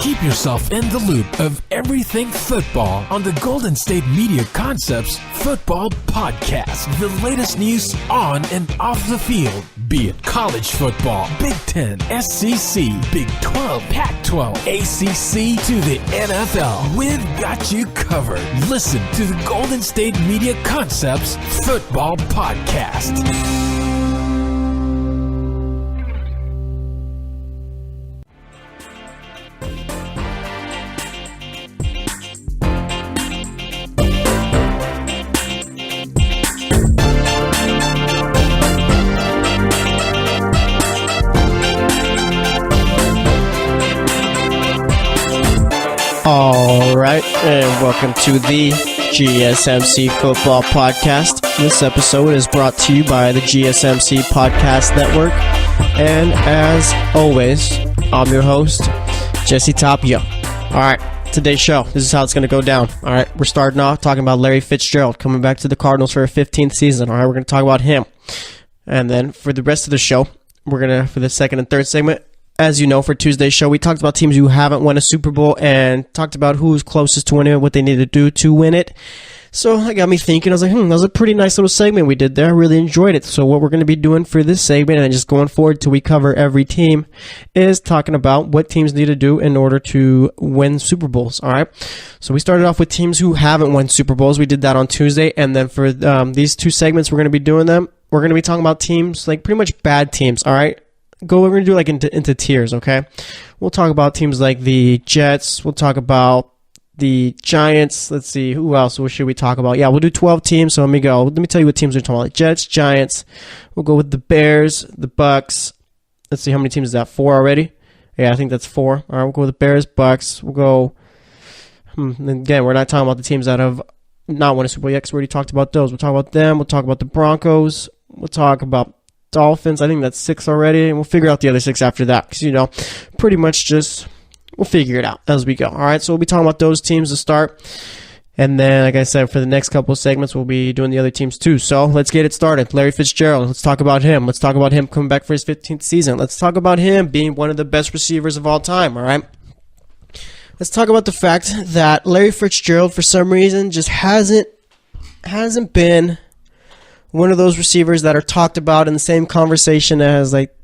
Keep yourself in the loop of everything football on the Golden State Media Concepts Football Podcast. The latest news on and off the field, be it college football, Big Ten, SEC, Big 12, Pac-12, ACC to the NFL. We've got you covered. Listen to the Golden State Media Concepts Football Podcast. All right, and welcome to the GSMC Football Podcast. This episode is brought to you by the GSMC Podcast Network. And as always, I'm your host, Jesse Tapia. All right, today's show, this is how it's going to go down. All right, we're starting off talking about Larry Fitzgerald coming back to the Cardinals for a 15th season. All right, we're going to talk about him. And then for the rest of the show, we're going to, for the second and third segment, as you know, for Tuesday's show, we talked about teams who haven't won a Super Bowl and talked about who's closest to winning it, what they need to do to win it. So that got me thinking. I was like, that was a pretty nice little segment we did there. I really enjoyed it. So what we're going to be doing for this segment and just going forward till we cover every team is talking about what teams need to do in order to win Super Bowls. All right. So we started off with teams who haven't won Super Bowls. We did that on Tuesday. And then for these two segments, we're going to be doing them. We're going to be talking about teams, like pretty much bad teams. All right. We're going to do like into tiers, okay? We'll talk about teams like the Jets. We'll talk about the Giants. Let's see, who else? What should we talk about? Yeah, we'll do 12 teams, so let me tell you what teams we're talking about. Jets, Giants. We'll go with the Bears, the Bucks. Let's see, how many teams is that? 4 already? Yeah, I think that's 4. All right, we'll go with the Bears, Bucks. We'll go... Again, we're not talking about the teams that have not won a Super Bowl yet because we already talked about those. We'll talk about them. We'll talk about the Broncos. We'll talk about Dolphins. I think that's 6 already, and we'll figure out the other 6 after that because, pretty much just we'll figure it out as we go. All right, so we'll be talking about those teams to start, and then, like I said, for the next couple of segments, we'll be doing the other teams too. So let's get it started. Larry Fitzgerald, let's talk about him. Let's talk about him coming back for his 15th season. Let's talk about him being one of the best receivers of all time, all right? Let's talk about the fact that Larry Fitzgerald, for some reason, just hasn't been one of those receivers that are talked about in the same conversation as like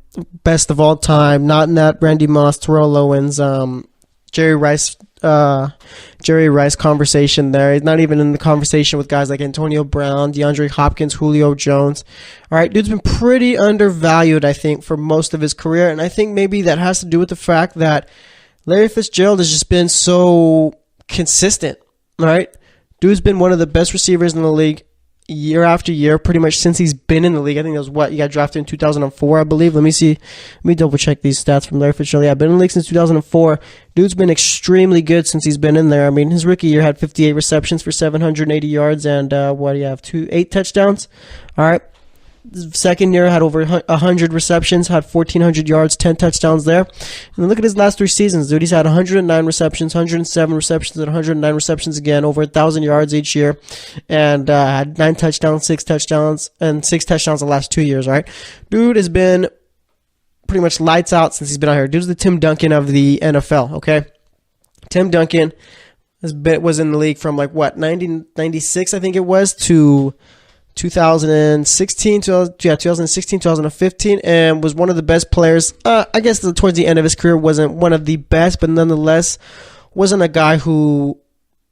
best of all time, not in that Randy Moss, Terrell Owens, Jerry Rice conversation there. He's not even in the conversation with guys like Antonio Brown, DeAndre Hopkins, Julio Jones. All right, dude's been pretty undervalued, I think, for most of his career, and I think maybe that has to do with the fact that Larry Fitzgerald has just been so consistent, all right? Dude's been one of the best receivers in the league year after year, pretty much since he's been in the league. I think that was he got drafted in 2004, I believe. Let me double check these stats from Larry Fitzgerald. Yeah, been in the league since 2004. Dude's been extremely good since he's been in there. I mean, his rookie year had 58 receptions for 780 yards and 8 touchdowns. All right. Second year had over 100 receptions, had 1,400 yards, 10 touchdowns there. And look at his last 3 seasons, dude. He's had 109 receptions, 107 receptions, and 109 receptions again, over 1,000 yards each year, and had 9 touchdowns, 6 touchdowns, and 6 touchdowns the last 2 years, all right? Dude has been pretty much lights out since he's been out here. Dude's the Tim Duncan of the NFL, okay? Tim Duncan was in the league from, 1996, I think it was, to 2016, 2015, and was one of the best players. I guess towards the end of his career wasn't one of the best, but nonetheless wasn't a guy who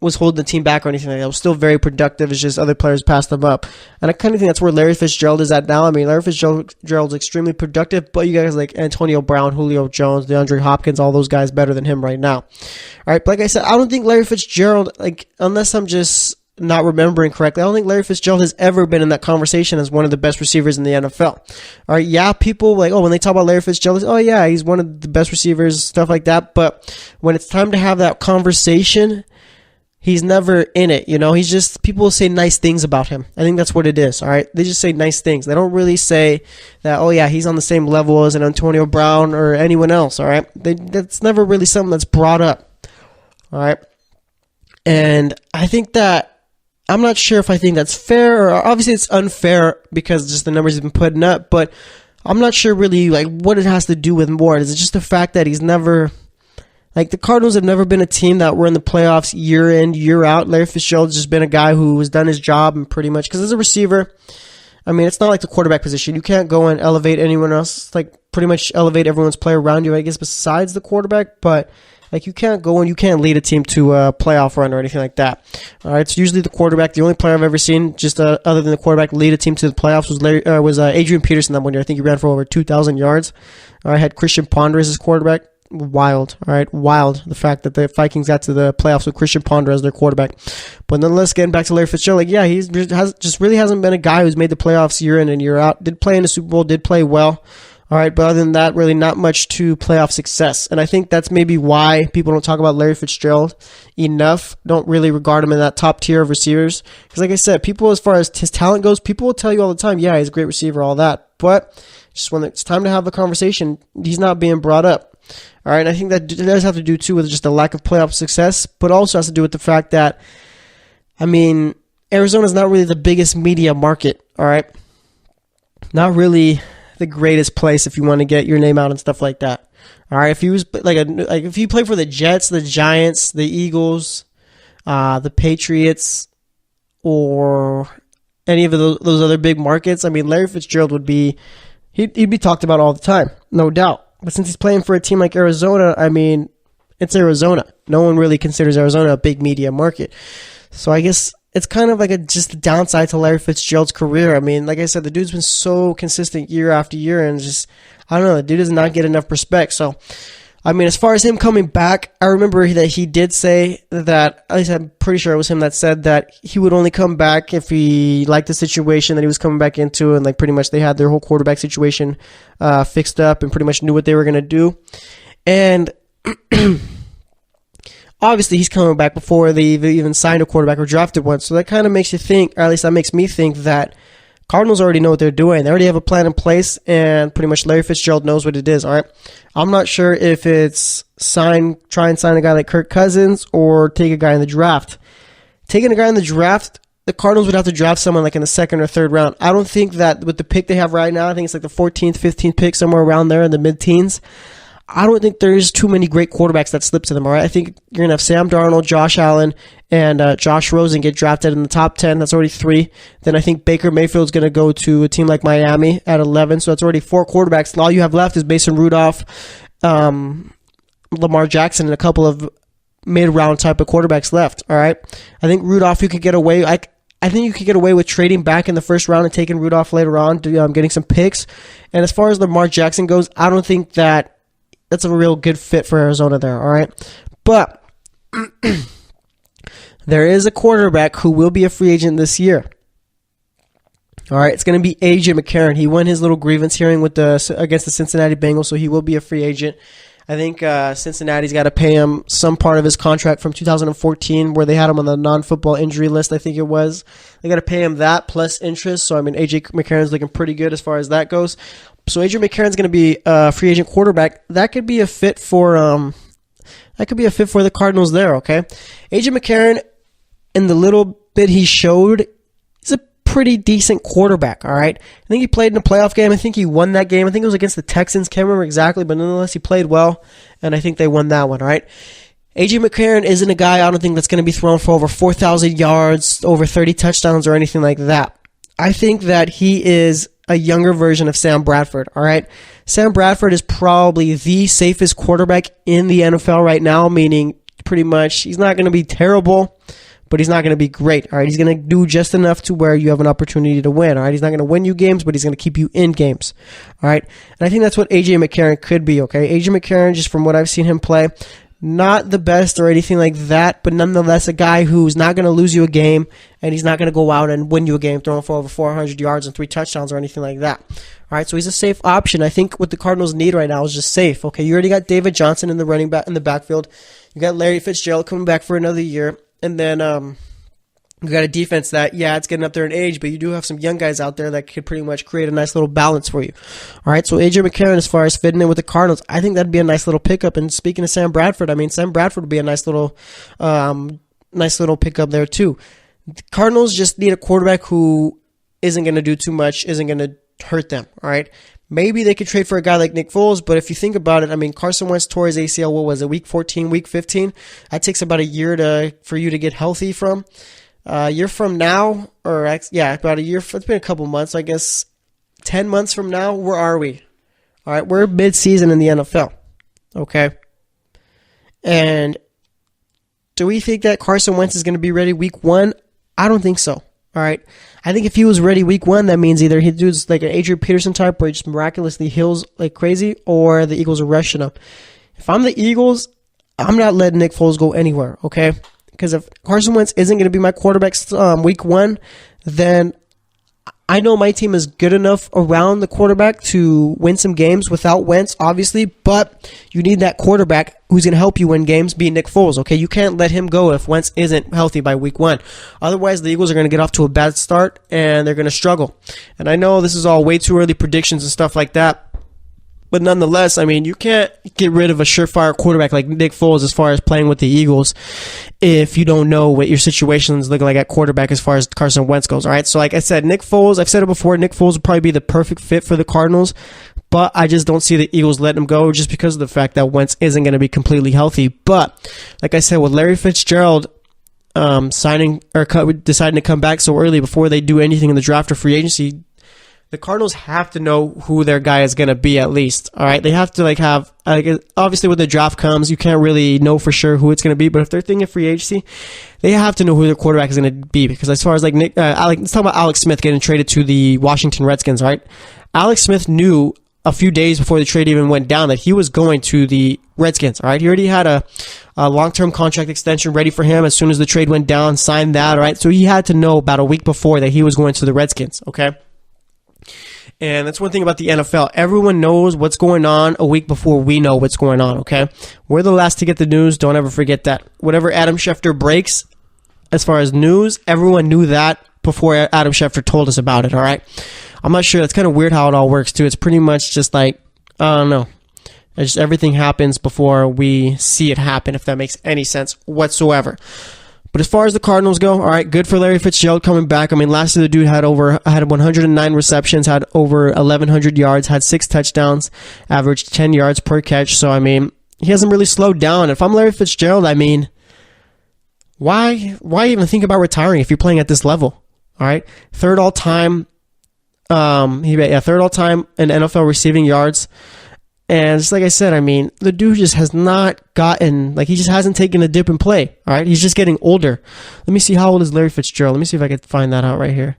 was holding the team back or anything like that. It was still very productive. It's just other players passed him up. And I kind of think that's where Larry Fitzgerald is at now. I mean, Larry Fitzgerald's extremely productive, but you guys like Antonio Brown, Julio Jones, DeAndre Hopkins, all those guys better than him right now. All right, but like I said, I don't think Larry Fitzgerald, unless I'm just not remembering correctly, I don't think Larry Fitzgerald has ever been in that conversation as one of the best receivers in the NFL. All right, yeah, people when they talk about Larry Fitzgerald, oh yeah, he's one of the best receivers, stuff like that. But when it's time to have that conversation, he's never in it. He's just, people say nice things about him. I think that's what it is. All right, they just say nice things. They don't really say that, oh yeah, he's on the same level as an Antonio Brown or anyone else. All right, that's never really something that's brought up. All right, and I think that, I'm not sure if I think that's fair, or obviously it's unfair because just the numbers he's been putting up, but I'm not sure really what it has to do with more. Is it just the fact that he's never Like, the Cardinals have never been a team that were in the playoffs year in, year out. Larry Fitzgerald's just been a guy who has done his job and pretty much, because as a receiver, I mean, it's not like the quarterback position. You can't go and elevate anyone else, like pretty much elevate everyone's player around you, I guess, besides the quarterback. But like, you can't go and you can't lead a team to a playoff run or anything like that. All right, it's usually the quarterback. The only player I've ever seen, just other than the quarterback, lead a team to the playoffs was Adrian Peterson that one year. I think he ran for over 2,000 yards. All right, had Christian Ponder as his quarterback. Wild. All right, wild. The fact that the Vikings got to the playoffs with Christian Ponder as their quarterback. But nonetheless, getting back to Larry Fitzgerald, like, yeah, he just really hasn't been a guy who's made the playoffs year in and year out. Did play in the Super Bowl, did play well. All right, but other than that, really not much to playoff success. And I think that's maybe why people don't talk about Larry Fitzgerald enough, don't really regard him in that top tier of receivers. Because like I said, people, as far as his talent goes, people will tell you all the time, yeah, he's a great receiver, all that. But just when it's time to have a conversation, he's not being brought up. All right, and I think that does have to do, too, with just the lack of playoff success, but also has to do with the fact that, I mean, Arizona's not really the biggest media market, all right? Not really the greatest place if you want to get your name out and stuff like that. All right, if he was if he played for the Jets, the Giants, the Eagles, the Patriots, or any of those other big markets, I mean, Larry Fitzgerald would be he'd be talked about all the time, no doubt. But since he's playing for a team like Arizona, I mean, it's Arizona. No one really considers Arizona a big media market. So I guess it's kind of like just a downside to Larry Fitzgerald's career. I mean, like I said, the dude's been so consistent year after year, and just, I don't know, the dude does not get enough respect. So, I mean, as far as him coming back, I remember that he did say that, at least I'm pretty sure it was him that said that he would only come back if he liked the situation that he was coming back into, and like pretty much they had their whole quarterback situation fixed up and pretty much knew what they were going to do. And obviously he's coming back before they even signed a quarterback or drafted one, so that kind of makes you think, or at least that makes me think, that Cardinals already know what they're doing. They already have a plan in place, and pretty much Larry Fitzgerald knows what it is, all right? I'm not sure if it's try and sign a guy like Kirk Cousins or take a guy in the draft. Taking a guy in the draft, the Cardinals would have to draft someone like in the second or third round. I don't think that with the pick they have right now, I think it's like the 14th, 15th pick, somewhere around there in the mid-teens. I don't think there's too many great quarterbacks that slip to them, all right? I think you're going to have Sam Darnold, Josh Allen, and Josh Rosen get drafted in the top 10. That's already 3. Then I think Baker Mayfield's going to go to a team like Miami at 11. So that's already 4 quarterbacks. All you have left is Mason Rudolph, Lamar Jackson, and a couple of mid-round type of quarterbacks left, all right? I think Rudolph, you could get away. I think you could get away with trading back in the first round and taking Rudolph later on, getting some picks. And as far as Lamar Jackson goes, I don't think that's a real good fit for Arizona there, all right? But there is a quarterback who will be a free agent this year. All right, it's going to be A.J. McCarron. He won his little grievance hearing against the Cincinnati Bengals, so he will be a free agent. I think Cincinnati's got to pay him some part of his contract from 2014 where they had him on the non-football injury list, I think it was. They got to pay him that plus interest. So, I mean, A.J. McCarron's looking pretty good as far as that goes. So, A.J. McCarron's going to be a free agent quarterback. That could be a fit for the Cardinals there, okay? A.J. McCarron, in the little bit he showed, he's a pretty decent quarterback, all right? I think he played in a playoff game. I think he won that game. I think it was against the Texans. Can't remember exactly, but nonetheless, he played well, and I think they won that one, all right? A.J. McCarron isn't a guy I don't think that's going to be thrown for over 4,000 yards, over 30 touchdowns, or anything like that. I think that he is a younger version of Sam Bradford, all right? Sam Bradford is probably the safest quarterback in the NFL right now, meaning pretty much he's not going to be terrible, but he's not going to be great, all right? He's going to do just enough to where you have an opportunity to win, all right? He's not going to win you games, but he's going to keep you in games, all right? And I think that's what A.J. McCarron could be, okay? A.J. McCarron, just from what I've seen him play, not the best or anything like that, but nonetheless a guy who's not going to lose you a game, and he's not going to go out and win you a game throwing for over 400 yards and 3 touchdowns or anything like that. All right, so he's a safe option. I think what the Cardinals need right now is just safe. Okay, you already got David Johnson in the running back in the backfield. You got Larry Fitzgerald coming back for another year, and then you got a defense that, yeah, it's getting up there in age, but you do have some young guys out there that could pretty much create a nice little balance for you. All right, so A.J. McCarron, as far as fitting in with the Cardinals, I think that'd be a nice little pickup. And speaking of Sam Bradford, I mean, Sam Bradford would be a nice little pickup there too. The Cardinals just need a quarterback who isn't going to do too much, isn't going to hurt them. All right, Maybe they could trade for a guy like Nick Foles, but if you think about it, I mean, Carson Wentz tore his ACL, what was it, week 14, week 15? That takes about a year for you to get healthy from. A year from now, about a year, it's been a couple months, I guess, 10 months from now, where are we? All right, we're mid-season in the NFL, okay? And do we think that Carson Wentz is going to be ready week 1? I don't think so, all right? I think if he was ready week 1, that means either he does like an Adrian Peterson type where he just miraculously heals like crazy, or the Eagles are rushing him. If I'm the Eagles, I'm not letting Nick Foles go anywhere, okay? Because if Carson Wentz isn't going to be my quarterback week 1, then I know my team is good enough around the quarterback to win some games without Wentz, obviously, but you need that quarterback who's going to help you win games, be Nick Foles, okay? You can't let him go if Wentz isn't healthy by week 1. Otherwise, the Eagles are going to get off to a bad start, and they're going to struggle. And I know this is all way too early predictions and stuff like that, but nonetheless, I mean, you can't get rid of a surefire quarterback like Nick Foles as far as playing with the Eagles if you don't know what your situation is looking like at quarterback as far as Carson Wentz goes, all right? So like I said, Nick Foles, I've said it before, Nick Foles would probably be the perfect fit for the Cardinals, but I just don't see the Eagles letting him go just because of the fact that Wentz isn't going to be completely healthy. But like I said, with Larry Fitzgerald deciding to come back so early before they do anything in the draft or free agency, the Cardinals have to know who their guy is going to be at least, all right? They have to have obviously when the draft comes, you can't really know for sure who it's going to be, but if they're thinking free agency, they have to know who their quarterback is going to be, because as far as let's talk about Alex Smith getting traded to the Washington Redskins, all right? Alex Smith knew a few days before the trade even went down that he was going to the Redskins, all right? He already had a long-term contract extension ready for him as soon as the trade went down, signed that, all right? So he had to know about a week before that he was going to the Redskins, okay? And that's one thing about the NFL. Everyone knows what's going on a week before we know what's going on, okay? We're the last to get the news. Don't ever forget that. Whatever Adam Schefter breaks as far as news, everyone knew that before Adam Schefter told us about it, all right? I'm not sure. It's kind of weird how it all works, too. It's pretty much just like, I don't know. It's just everything happens before we see it happen, if that makes any sense whatsoever. But as far as the Cardinals go, all right, good for Larry Fitzgerald coming back. I mean, last year the dude had 109 receptions, had over 1,100 yards, had 6 touchdowns, averaged 10 yards per catch. So, I mean, he hasn't really slowed down. If I'm Larry Fitzgerald, I mean, why even think about retiring if you're playing at this level? All right, third all time in NFL receiving yards. And just like I said, I mean, the dude just has not he just hasn't taken a dip in play, all right? He's just getting older. Let me see, how old is Larry Fitzgerald? Let me see if I can find that out right here.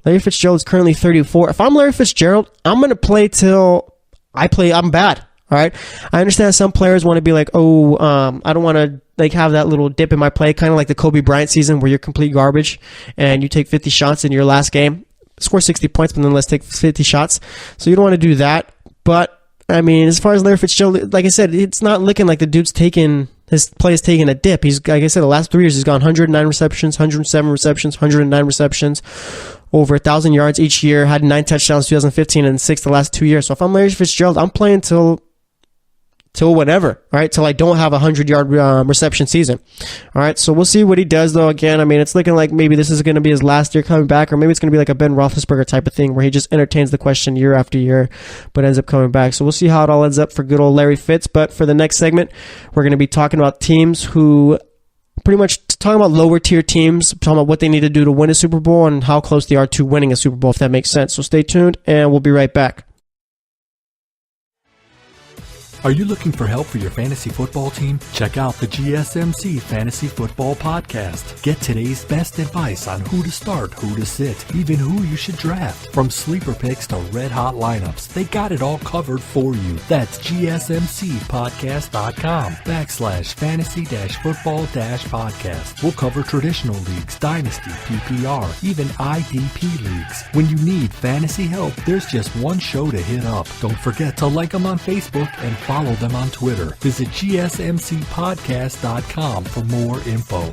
Larry Fitzgerald is currently 34. If I'm Larry Fitzgerald, I'm going to play till I'm bad, all right? I understand some players want to be like, I don't want to have that little dip in my play, kind of like the Kobe Bryant season where you're complete garbage and you take 50 shots in your last game, score 60 points, but then let's take 50 shots. So you don't want to do that, but I mean, as far as Larry Fitzgerald, like I said, it's not looking like the dude's his play is taking a dip. He's, like I said, the last 3 years, he's gone 109 receptions, 107 receptions, 109 receptions, over 1,000 yards each year, had 9 touchdowns 2015 and 6 the last 2 years. So if I'm Larry Fitzgerald, I'm playing till whenever, all right, till I don't have a 100-yard reception season. All right, so we'll see what he does, though. Again, I mean, it's looking like maybe this is going to be his last year coming back, or maybe it's going to be like a Ben Roethlisberger type of thing where he just entertains the question year after year, but ends up coming back. So we'll see how it all ends up for good old Larry Fitz. But for the next segment, we're going to be talking about teams who pretty much talking about lower tier teams, talking about what they need to do to win a Super Bowl and how close they are to winning a Super Bowl, if that makes sense. So stay tuned, and we'll be right back. Are you looking for help for your fantasy football team? Check out the GSMC Fantasy Football Podcast. Get today's best advice on who to start, who to sit, even who you should draft. From sleeper picks to red-hot lineups, they got it all covered for you. That's GSMCpodcast.com/fantasy-football-podcast. We'll cover traditional leagues, dynasty, PPR, even IDP leagues. When you need fantasy help, there's just one show to hit up. Don't forget to like them on Facebook and follow them on Twitter. Visit GSMCpodcast.com for more info.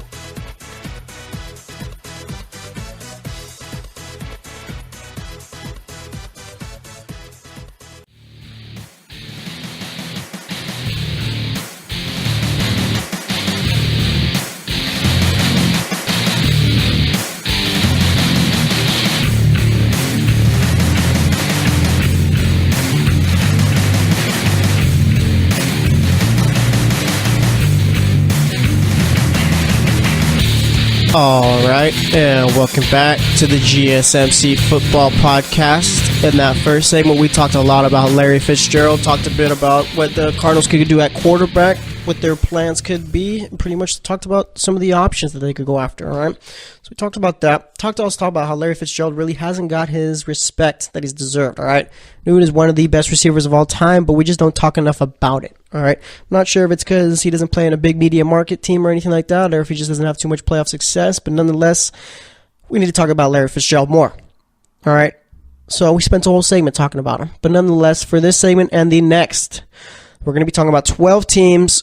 All right, and welcome back to the GSMC Football Podcast. In that first segment, we talked a lot about Larry Fitzgerald, talked a bit about what the Cardinals could do at quarterback, what their plans could be, and pretty much talked about some of the options that they could go after, all right? So we talked about that. Also talked about how Larry Fitzgerald really hasn't got his respect that he's deserved, all right? Dude is one of the best receivers of all time, but we just don't talk enough about it, all right? I'm not sure if it's because he doesn't play in a big media market team or anything like that, or if he just doesn't have too much playoff success, but nonetheless, we need to talk about Larry Fitzgerald more, all right? So we spent a whole segment talking about him, but nonetheless, for this segment and the next, we're going to be talking about 12 teams.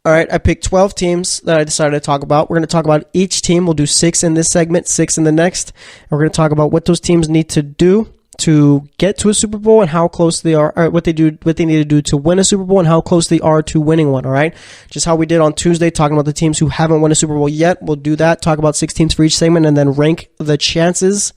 All right, I picked 12 teams that I decided to talk about. We're going to talk about each team. We'll do 6 in this segment, 6 in the next. And we're going to talk about what those teams need to do to get to a Super Bowl and how close they are, or what they need to do to win a Super Bowl and how close they are to winning one, all right? Just how we did on Tuesday, talking about the teams who haven't won a Super Bowl yet. We'll do that, talk about 6 teams for each segment, and then rank the chances,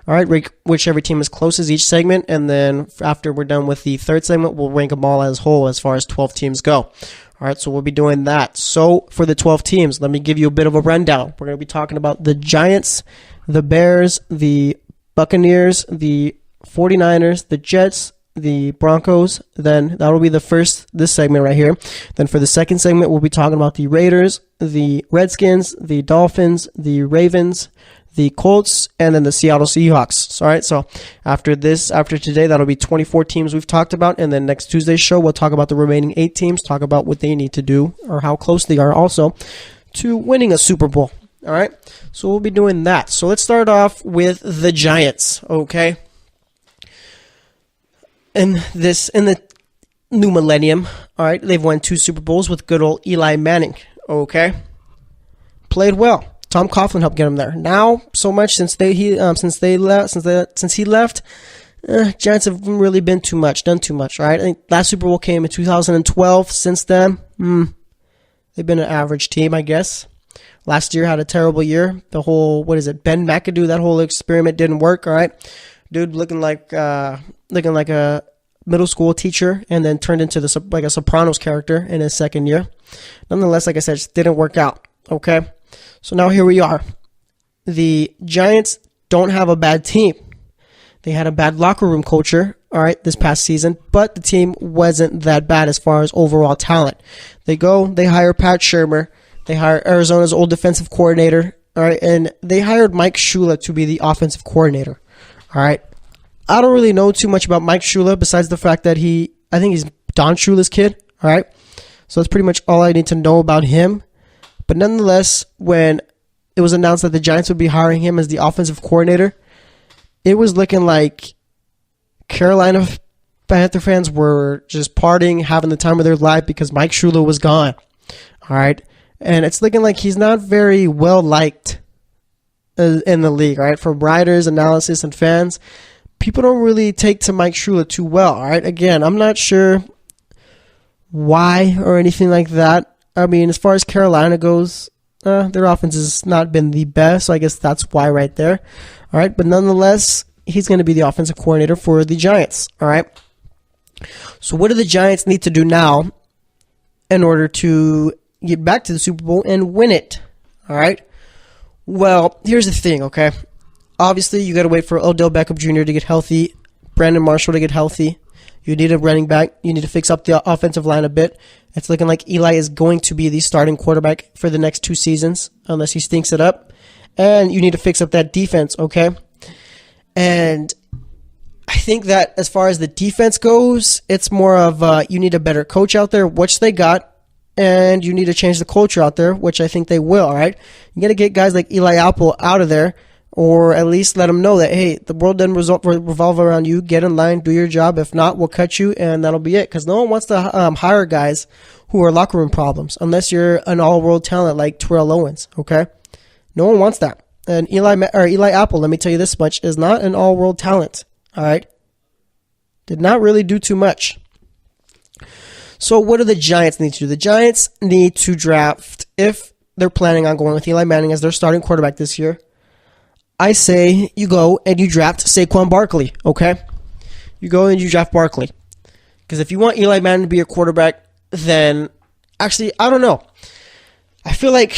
all right? Rank whichever team is closest each segment, and then after we're done with the third segment, we'll rank them all as whole as far as 12 teams go. All right, so we'll be doing that. So for the 12 teams, let me give you a bit of a rundown. We're going to be talking about the Giants, the Bears, the Buccaneers, the 49ers, the Jets, the Broncos. Then that'll be this segment right here. Then for the second segment, we'll be talking about the Raiders, the Redskins, the Dolphins, the Ravens, the Colts, and then the Seattle Seahawks. All right, so after today, that'll be 24 teams we've talked about, and then next Tuesday's show, we'll talk about the remaining 8 teams, talk about what they need to do, or how close they are also to winning a Super Bowl. All right, so we'll be doing that. So let's start off with the Giants, okay? In the new millennium, all right, they've won 2 Super Bowls with good old Eli Manning, okay? Played well. Tom Coughlin helped get him there. Now, so much since he left, Giants have really done too much, right? I think last Super Bowl came in 2012. Since then, they've been an average team, I guess. Last year had a terrible year. The whole, Ben McAdoo, that whole experiment didn't work, all right? Dude looking like a middle school teacher and then turned into a Sopranos character in his second year. Nonetheless, like I said, it just didn't work out, okay? So now here we are. The Giants don't have a bad team. They had a bad locker room culture, all right, this past season, but the team wasn't that bad as far as overall talent. They hire Pat Shurmur. They hire Arizona's old defensive coordinator, all right, and they hired Mike Shula to be the offensive coordinator, all right. I don't really know too much about Mike Shula besides the fact that I think he's Don Shula's kid, all right. So that's pretty much all I need to know about him. But nonetheless, when it was announced that the Giants would be hiring him as the offensive coordinator, it was looking like Carolina Panther fans were just partying, having the time of their life because Mike Shula was gone. All right. And it's looking like he's not very well liked in the league, all right? From writers, analysis, and fans, people don't really take to Mike Shula too well, all right? Again, I'm not sure why or anything like that. I mean, as far as Carolina goes, their offense has not been the best, so I guess that's why right there. All right, but nonetheless, he's going to be the offensive coordinator for the Giants. All right. So what do the Giants need to do now in order to get back to the Super Bowl and win it? All right. Well, here's the thing, okay? Obviously, you got to wait for Odell Beckham Jr. to get healthy, Brandon Marshall to get healthy. You need a running back. You need to fix up the offensive line a bit. It's looking like Eli is going to be the starting quarterback for the next 2 seasons, unless he stinks it up. And you need to fix up that defense, okay? And I think that as far as the defense goes, it's more of you need a better coach out there, which they got, and you need to change the culture out there, which I think they will, all right? You got to get guys like Eli Apple out of there, or at least let them know that, hey, the world doesn't revolve around you. Get in line, do your job. If not, we'll cut you, and that'll be it. Because no one wants to hire guys who are locker room problems, unless you're an all-world talent like Terrell Owens, okay? No one wants that. And Eli Apple, let me tell you this much, is not an all-world talent, all right? Did not really do too much. So what do the Giants need to do? The Giants need to draft, if they're planning on going with Eli Manning as their starting quarterback this year, I say you go and you draft Saquon Barkley, okay? You go and you draft Barkley. Because if you want Eli Manning to be your quarterback, then actually, I don't know. I feel like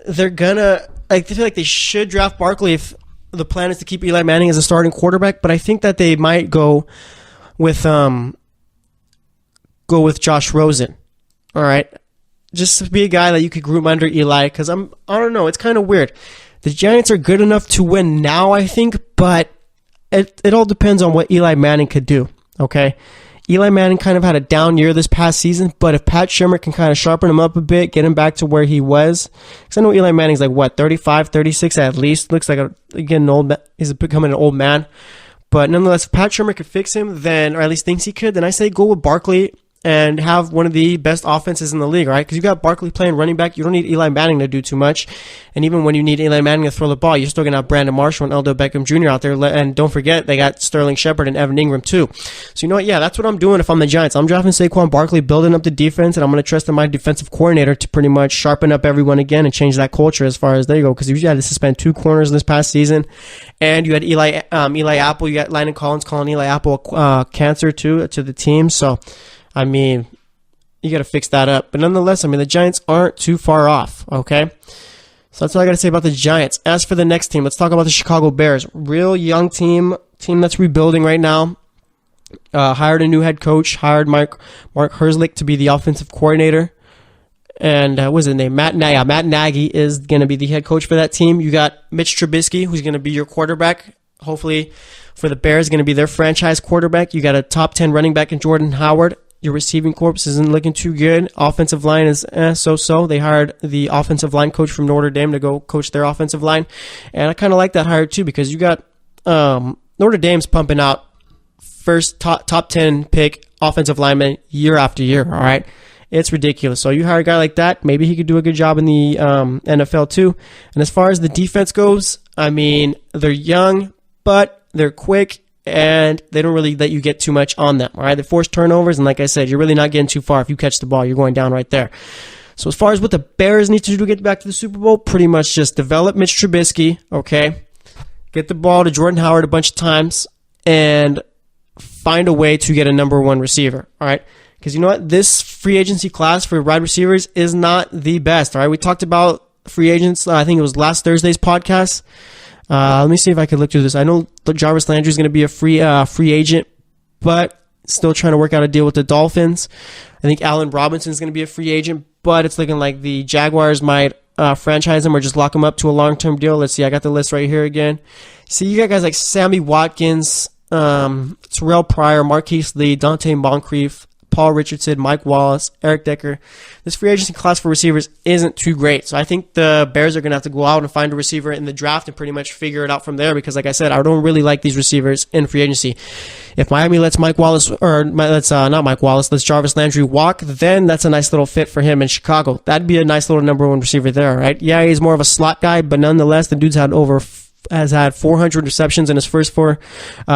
they're gonna. I feel like they should draft Barkley if the plan is to keep Eli Manning as a starting quarterback. But I think that they might go with Josh Rosen. All right, just to be a guy that you could group under Eli, because I don't know. It's kind of weird. The Giants are good enough to win now, I think, but it all depends on what Eli Manning could do. Okay. Eli Manning kind of had a down year this past season, but if Pat Shurmur can kind of sharpen him up a bit, get him back to where he was, because I know Eli Manning's like, 35, 36 at least, looks like he's becoming an old man, but nonetheless, if Pat Shurmur could fix him, then, or at least thinks he could, then I say go with Barkley and have one of the best offenses in the league, right? Because you got Barkley playing running back. You don't need Eli Manning to do too much. And even when you need Eli Manning to throw the ball, you're still going to have Brandon Marshall and Eldo Beckham Jr. out there. And don't forget, they got Sterling Shepard and Evan Ingram too. So you know what? Yeah, that's what I'm doing if I'm the Giants. I'm drafting Saquon Barkley, building up the defense, and I'm going to trust in my defensive coordinator to pretty much sharpen up everyone again and change that culture as far as they go. Because you had to suspend 2 corners this past season. And you had Eli Apple. You got Landon Collins calling Eli Apple cancer to the team. So, I mean, you got to fix that up. But nonetheless, I mean, the Giants aren't too far off, okay? So that's all I got to say about the Giants. As for the next team, let's talk about the Chicago Bears. Real young team that's rebuilding right now. Hired a new head coach, hired Mark Herzlich to be the offensive coordinator. And what was his name? Matt Nagy is going to be the head coach for that team. You got Mitch Trubisky, who's going to be your quarterback. Hopefully for the Bears, going to be their franchise quarterback. You got a top 10 running back in Jordan Howard. Your receiving corps isn't looking too good. Offensive line is so-so. They hired the offensive line coach from Notre Dame to go coach their offensive line. And I kind of like that hire too, because you got Notre Dame's pumping out first top 10 pick offensive linemen year after year, all right? It's ridiculous. So you hire a guy like that, maybe he could do a good job in the NFL too. And as far as the defense goes, I mean, they're young, but they're quick, and they don't really let you get too much on them, all right? They force turnovers, and like I said, you're really not getting too far. If you catch the ball, you're going down right there. So as far as what the Bears need to do to get back to the Super Bowl, pretty much just develop Mitch Trubisky, okay? Get the ball to Jordan Howard a bunch of times, and find a way to get a number 1 receiver, all right? Because you know what? This free agency class for wide receivers is not the best, all right? We talked about free agents, I think it was last Thursday's podcast. Let me see if I can look through this. I know Jarvis Landry is going to be a free agent, but still trying to work out a deal with the Dolphins. I think Allen Robinson is going to be a free agent, but it's looking like the Jaguars might franchise him or just lock him up to a long-term deal. Let's see. I got the list right here again. See, you got guys like Sammy Watkins, Terrell Pryor, Marquise Lee, Dante Moncrief, Paul Richardson, Mike Wallace, Eric Decker. This free agency class for receivers isn't too great. So I think the Bears are going to have to go out and find a receiver in the draft and pretty much figure it out from there, because like I said, I don't really like these receivers in free agency. If Miami lets let's Jarvis Landry walk, then that's a nice little fit for him in Chicago. That'd be a nice little number 1 receiver there, right? Yeah, he's more of a slot guy, but nonetheless, the dude's has had 400 receptions in his first 4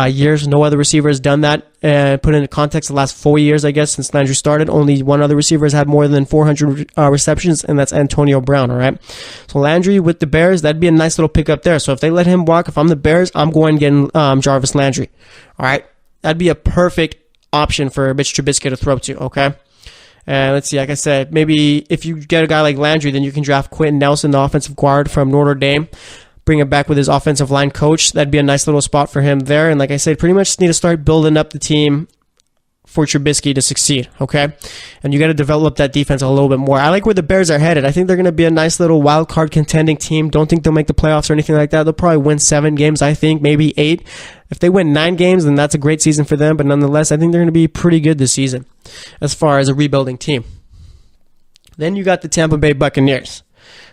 years. No other receiver has done that. Put into context, the last 4 years, I guess, since Landry started, only one other receiver has had more than 400 receptions, and that's Antonio Brown, all right? So Landry with the Bears, that'd be a nice little pick up there. So if they let him walk, if I'm the Bears, I'm going getting Jarvis Landry, all right? That'd be a perfect option for Mitch Trubisky to throw to, okay? And let's see, like I said, maybe if you get a guy like Landry, then you can draft Quentin Nelson, the offensive guard from Notre Dame. Bring him back with his offensive line coach. That'd be a nice little spot for him there. And like I said, pretty much just need to start building up the team for Trubisky to succeed, okay? And you got to develop that defense a little bit more. I like where the Bears are headed. I think they're going to be a nice little wild card contending team. Don't think they'll make the playoffs or anything like that. They'll probably win 7 games, I think, maybe 8. If they win 9 games, then that's a great season for them. But nonetheless, I think they're going to be pretty good this season as far as a rebuilding team. Then you got the Tampa Bay Buccaneers.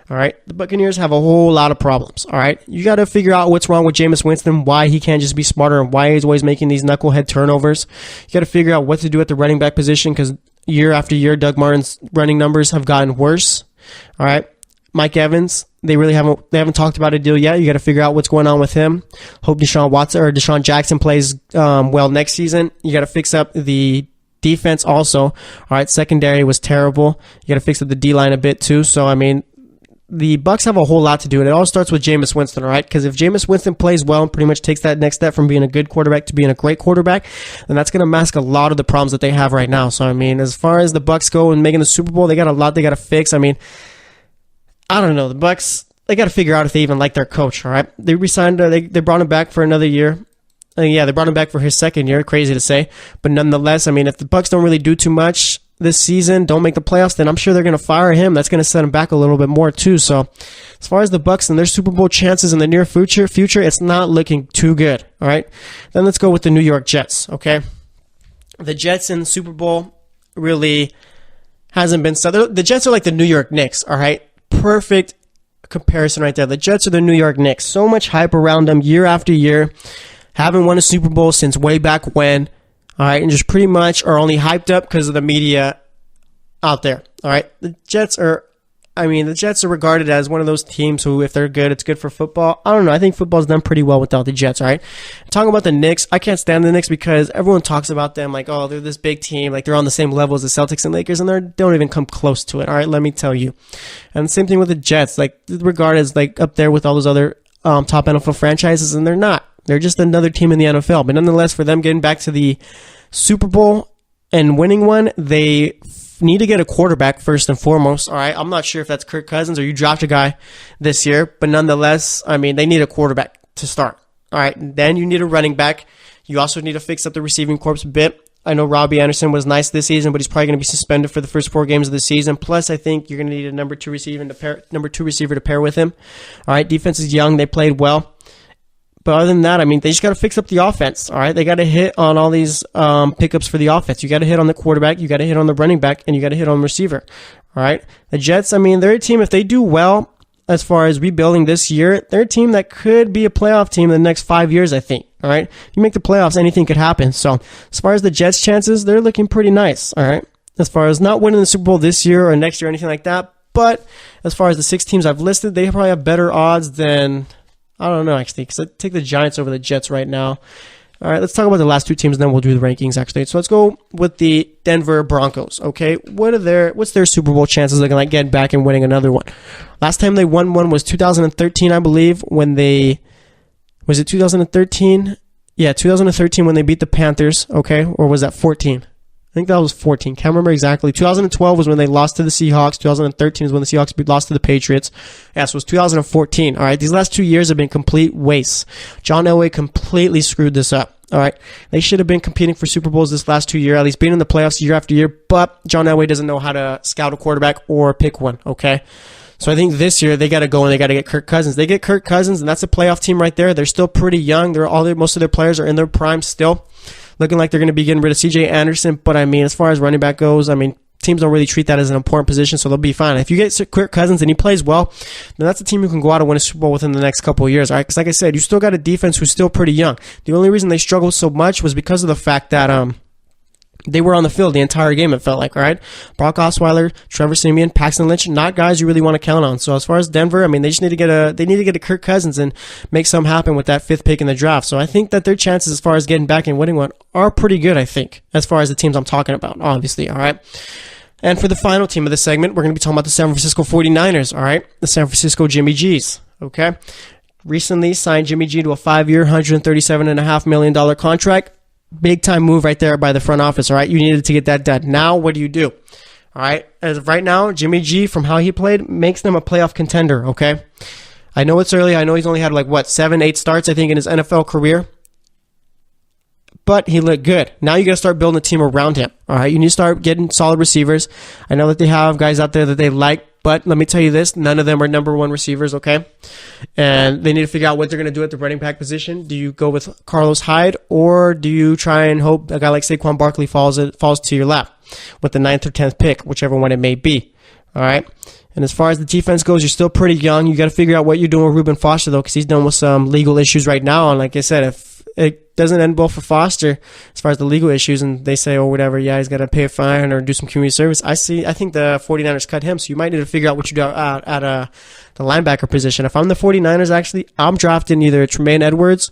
All right, the Buccaneers have a whole lot of problems. All right, you got to figure out what's wrong with Jameis Winston, why he can't just be smarter, and why he's always making these knucklehead turnovers. You got to figure out what to do at the running back position, because year after year, Doug Martin's running numbers have gotten worse. All right, Mike Evans, they haven't talked about a deal yet. You got to figure out what's going on with him. Hope Deshaun Jackson plays well next season. You got to fix up the defense also. All right, secondary was terrible. You got to fix up the D-line a bit too. So I mean, the Bucs have a whole lot to do, and it all starts with Jameis Winston, all right? Because if Jameis Winston plays well and pretty much takes that next step from being a good quarterback to being a great quarterback, then that's going to mask a lot of the problems that they have right now. So, I mean, as far as the Bucs go and making the Super Bowl, they got a lot they got to fix. I mean, I don't know. The Bucks, they got to figure out if they even like their coach, all right? They re-signed, they brought him back for another year. They brought him back for his second year. Crazy to say. But nonetheless, I mean, if the Bucks don't really do too much this season, don't make the playoffs, then I'm sure they're going to fire him. That's going to set him back a little bit more too. So as far as the Bucks and their Super Bowl chances in the near future, it's not looking too good, all right? Then let's go with the New York Jets, okay? The Jets in the Super Bowl really hasn't been... The Jets are like the New York Knicks, all right? Perfect comparison right there. The Jets are the New York Knicks. So much hype around them year after year. Haven't won a Super Bowl since way back when. All right, and just pretty much are only hyped up because of the media out there. All right, the Jets are regarded as one of those teams who, if they're good, it's good for football. I don't know. I think football's done pretty well without the Jets, all right? Talking about the Knicks, I can't stand the Knicks because everyone talks about them like, oh, they're this big team, like they're on the same level as the Celtics and Lakers, and they don't even come close to it, all right? Let me tell you. And the same thing with the Jets, like regarded as like up there with all those other top NFL franchises, and they're not. They're just another team in the NFL. But nonetheless, for them getting back to the Super Bowl and winning one, they need to get a quarterback first and foremost. All right, I'm not sure if that's Kirk Cousins or you draft a guy this year, but nonetheless, I mean, they need a quarterback to start. All right, then you need a running back. You also need to fix up the receiving corps a bit. I know Robbie Anderson was nice this season, but he's probably going to be suspended for the first 4 games of the season. Plus, I think you're going to need a number two receiver to pair with him. All right, defense is young. They played well. But other than that, I mean, they just got to fix up the offense, all right? They got to hit on all these pickups for the offense. You got to hit on the quarterback, you got to hit on the running back, and you got to hit on the receiver, all right? The Jets, I mean, they're a team, if they do well as far as rebuilding this year, they're a team that could be a playoff team in the next 5 years, I think, all right? If you make the playoffs, anything could happen. So as far as the Jets' chances, they're looking pretty nice, all right? As far as not winning the Super Bowl this year or next year or anything like that, but as far as the 6 teams I've listed, they probably have better odds than... I don't know, actually, because I take the Giants over the Jets right now. All right, let's talk about the last 2 teams, and then we'll do the rankings, actually. So let's go with the Denver Broncos, okay? What's their Super Bowl chances looking like getting back and winning another one? Last time they won one was 2013, I believe, when they... Was it 2013? Yeah, 2013 when they beat the Panthers, okay? Or was that 14? I think that was 14. Can't remember exactly. 2012 was when they lost to the Seahawks. 2013 is when the Seahawks lost to the Patriots. Yes, it was 2014. All right, these last 2 years have been complete wastes. John Elway completely screwed this up. All right, they should have been competing for Super Bowls this last 2 years, at least being in the playoffs year after year, but John Elway doesn't know how to scout a quarterback or pick one, okay? So I think this year they got to go and they got to get Kirk Cousins. They get Kirk Cousins, and that's a playoff team right there. They're still pretty young. Most of their players are in their prime still. Looking like they're going to be getting rid of C.J. Anderson, but I mean, as far as running back goes, I mean, teams don't really treat that as an important position, so they'll be fine. If you get Kirk Cousins and he plays well, then that's a team who can go out and win a Super Bowl within the next couple of years, all right? Because like I said, you still got a defense who's still pretty young. The only reason they struggled so much was because of the fact that they were on the field the entire game, it felt like, all right? Brock Osweiler, Trevor Siemian, Paxton Lynch, not guys you really want to count on. So as far as Denver, I mean, they need to get a Kirk Cousins and make something happen with that 5th pick in the draft. So I think that their chances as far as getting back and winning one are pretty good, I think, as far as the teams I'm talking about, obviously, all right? And for the final team of this segment, we're going to be talking about the San Francisco 49ers, all right? The San Francisco Jimmy G's, okay? Recently signed Jimmy G to a 5-year, $137.5 million contract. Big time move right there by the front office, all right? You needed to get that done. Now, what do you do? All right? As of right now, Jimmy G, from how he played, makes them a playoff contender, okay? I know it's early. I know he's only had 7, 8 starts, I think, in his NFL career. But he looked good. Now you got to start building a team around him, all right? You need to start getting solid receivers. I know that they have guys out there that they like, but let me tell you this, none of them are number 1 receivers, okay? And they need to figure out what they're going to do at the running back position. Do you go with Carlos Hyde, or do you try and hope a guy like Saquon Barkley falls to your lap with the 9th or 10th pick, whichever one it may be, all right? And as far as the defense goes, you're still pretty young. You got to figure out what you're doing with Reuben Foster, though, because he's dealing with some legal issues right now. And like I said, if it doesn't end well for Foster as far as the legal issues, and they say, oh, whatever, yeah, he's got to pay a fine or do some community service. I think the 49ers cut him, so you might need to figure out what you do at the linebacker position. If I'm the 49ers, actually, I'm drafting either Tremaine Edwards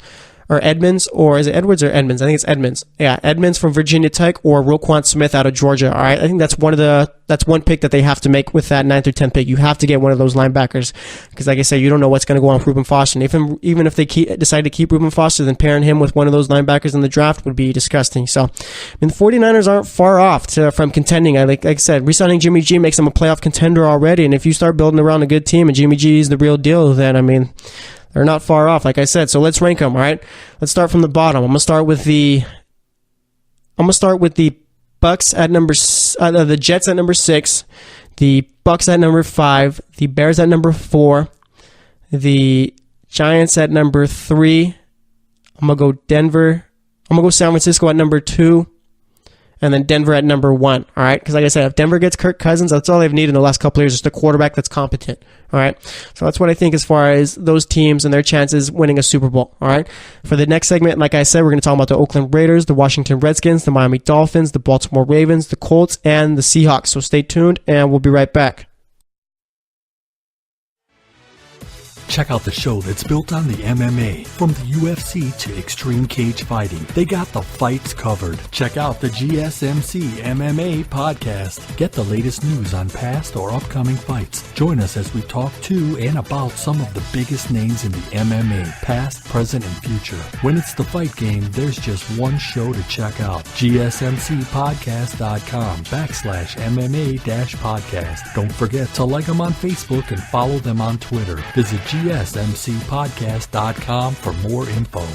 or Edmonds, or is it Edwards or Edmonds? I think it's Edmonds. Yeah, Edmonds from Virginia Tech or Roquan Smith out of Georgia. All right, I think that's one pick that they have to make with that 9th or 10th pick. You have to get one of those linebackers because, like I said, you don't know what's going to go on with Reuben Foster. And even if they decide to keep Reuben Foster, then pairing him with one of those linebackers in the draft would be disgusting. So, the 49ers aren't far off from contending. Like I said, re-signing Jimmy G makes them a playoff contender already. And if you start building around a good team and Jimmy G is the real deal, then they're not far off, like I said. So let's rank them, all right? Let's start from the bottom. I'm gonna start with the Bucks at the Jets at number 6, the Bucks at number 5, the Bears at number 4, the Giants at number 3. I'm gonna go Denver. I'm gonna go San Francisco at number 2. And then Denver at number 1, all right? Because like I said, if Denver gets Kirk Cousins, that's all they've needed in the last couple of years, just a quarterback that's competent, all right? So that's what I think as far as those teams and their chances winning a Super Bowl, all right? For the next segment, like I said, we're going to talk about the Oakland Raiders, the Washington Redskins, the Miami Dolphins, the Baltimore Ravens, the Colts, and the Seahawks. So stay tuned, and we'll be right back. Check out the show that's built on the MMA. From the UFC to extreme cage fighting, they got the fights covered. Check out the GSMC MMA podcast. Get the latest news on past or upcoming fights. Join us as we talk to and about some of the biggest names in the MMA, past, present, and future. When it's the fight game, there's just one show to check out. GSMCpodcast.com/MMA-podcast. Don't forget to like them on Facebook and follow them on Twitter. Visit GSMCpodcast.com for more info.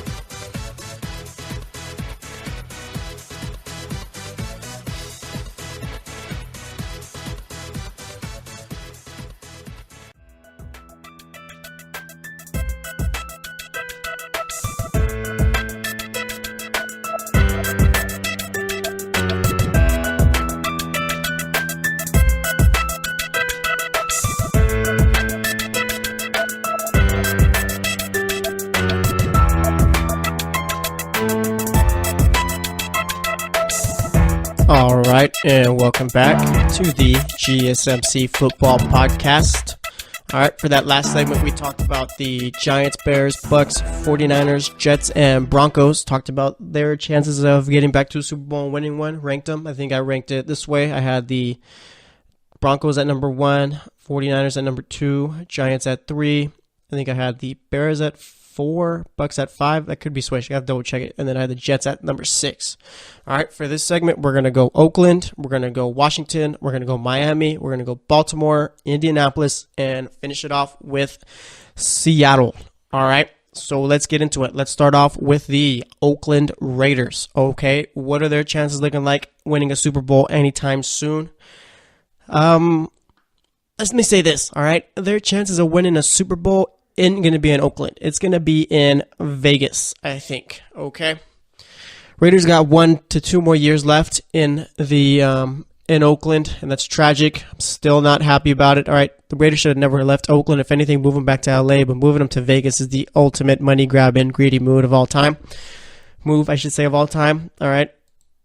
All right, and welcome back to the GSMC Football Podcast. All right, for that last segment, we talked about the Giants, Bears, Bucks, 49ers, Jets, and Broncos. Talked about their chances of getting back to a Super Bowl and winning one. Ranked them. I think I ranked it this way. I had the Broncos at number 1, 49ers at number 2, Giants at 3. I think I had the Bears at 4, Bucks at 5. That could be switched. I got to double check it. And then I had the Jets at number 6. All right, for this segment, we're going to go Oakland, we're going to go Washington, we're going to go Miami, we're going to go Baltimore, Indianapolis, and finish it off with Seattle. All right, so let's get into it. Let's start off with the Oakland Raiders. Okay, what are their chances looking like winning a Super Bowl anytime soon? Let me say this, all right? Their chances of winning a Super Bowl isn't going to be in Oakland. It's going to be in Vegas, I think, okay? Raiders got 1 to 2 more years left in Oakland, and that's tragic. I'm still not happy about it. All right, the Raiders should have never left Oakland. If anything, moving back to LA, but moving them to Vegas is the ultimate money grabbing, greedy move of all time. All right,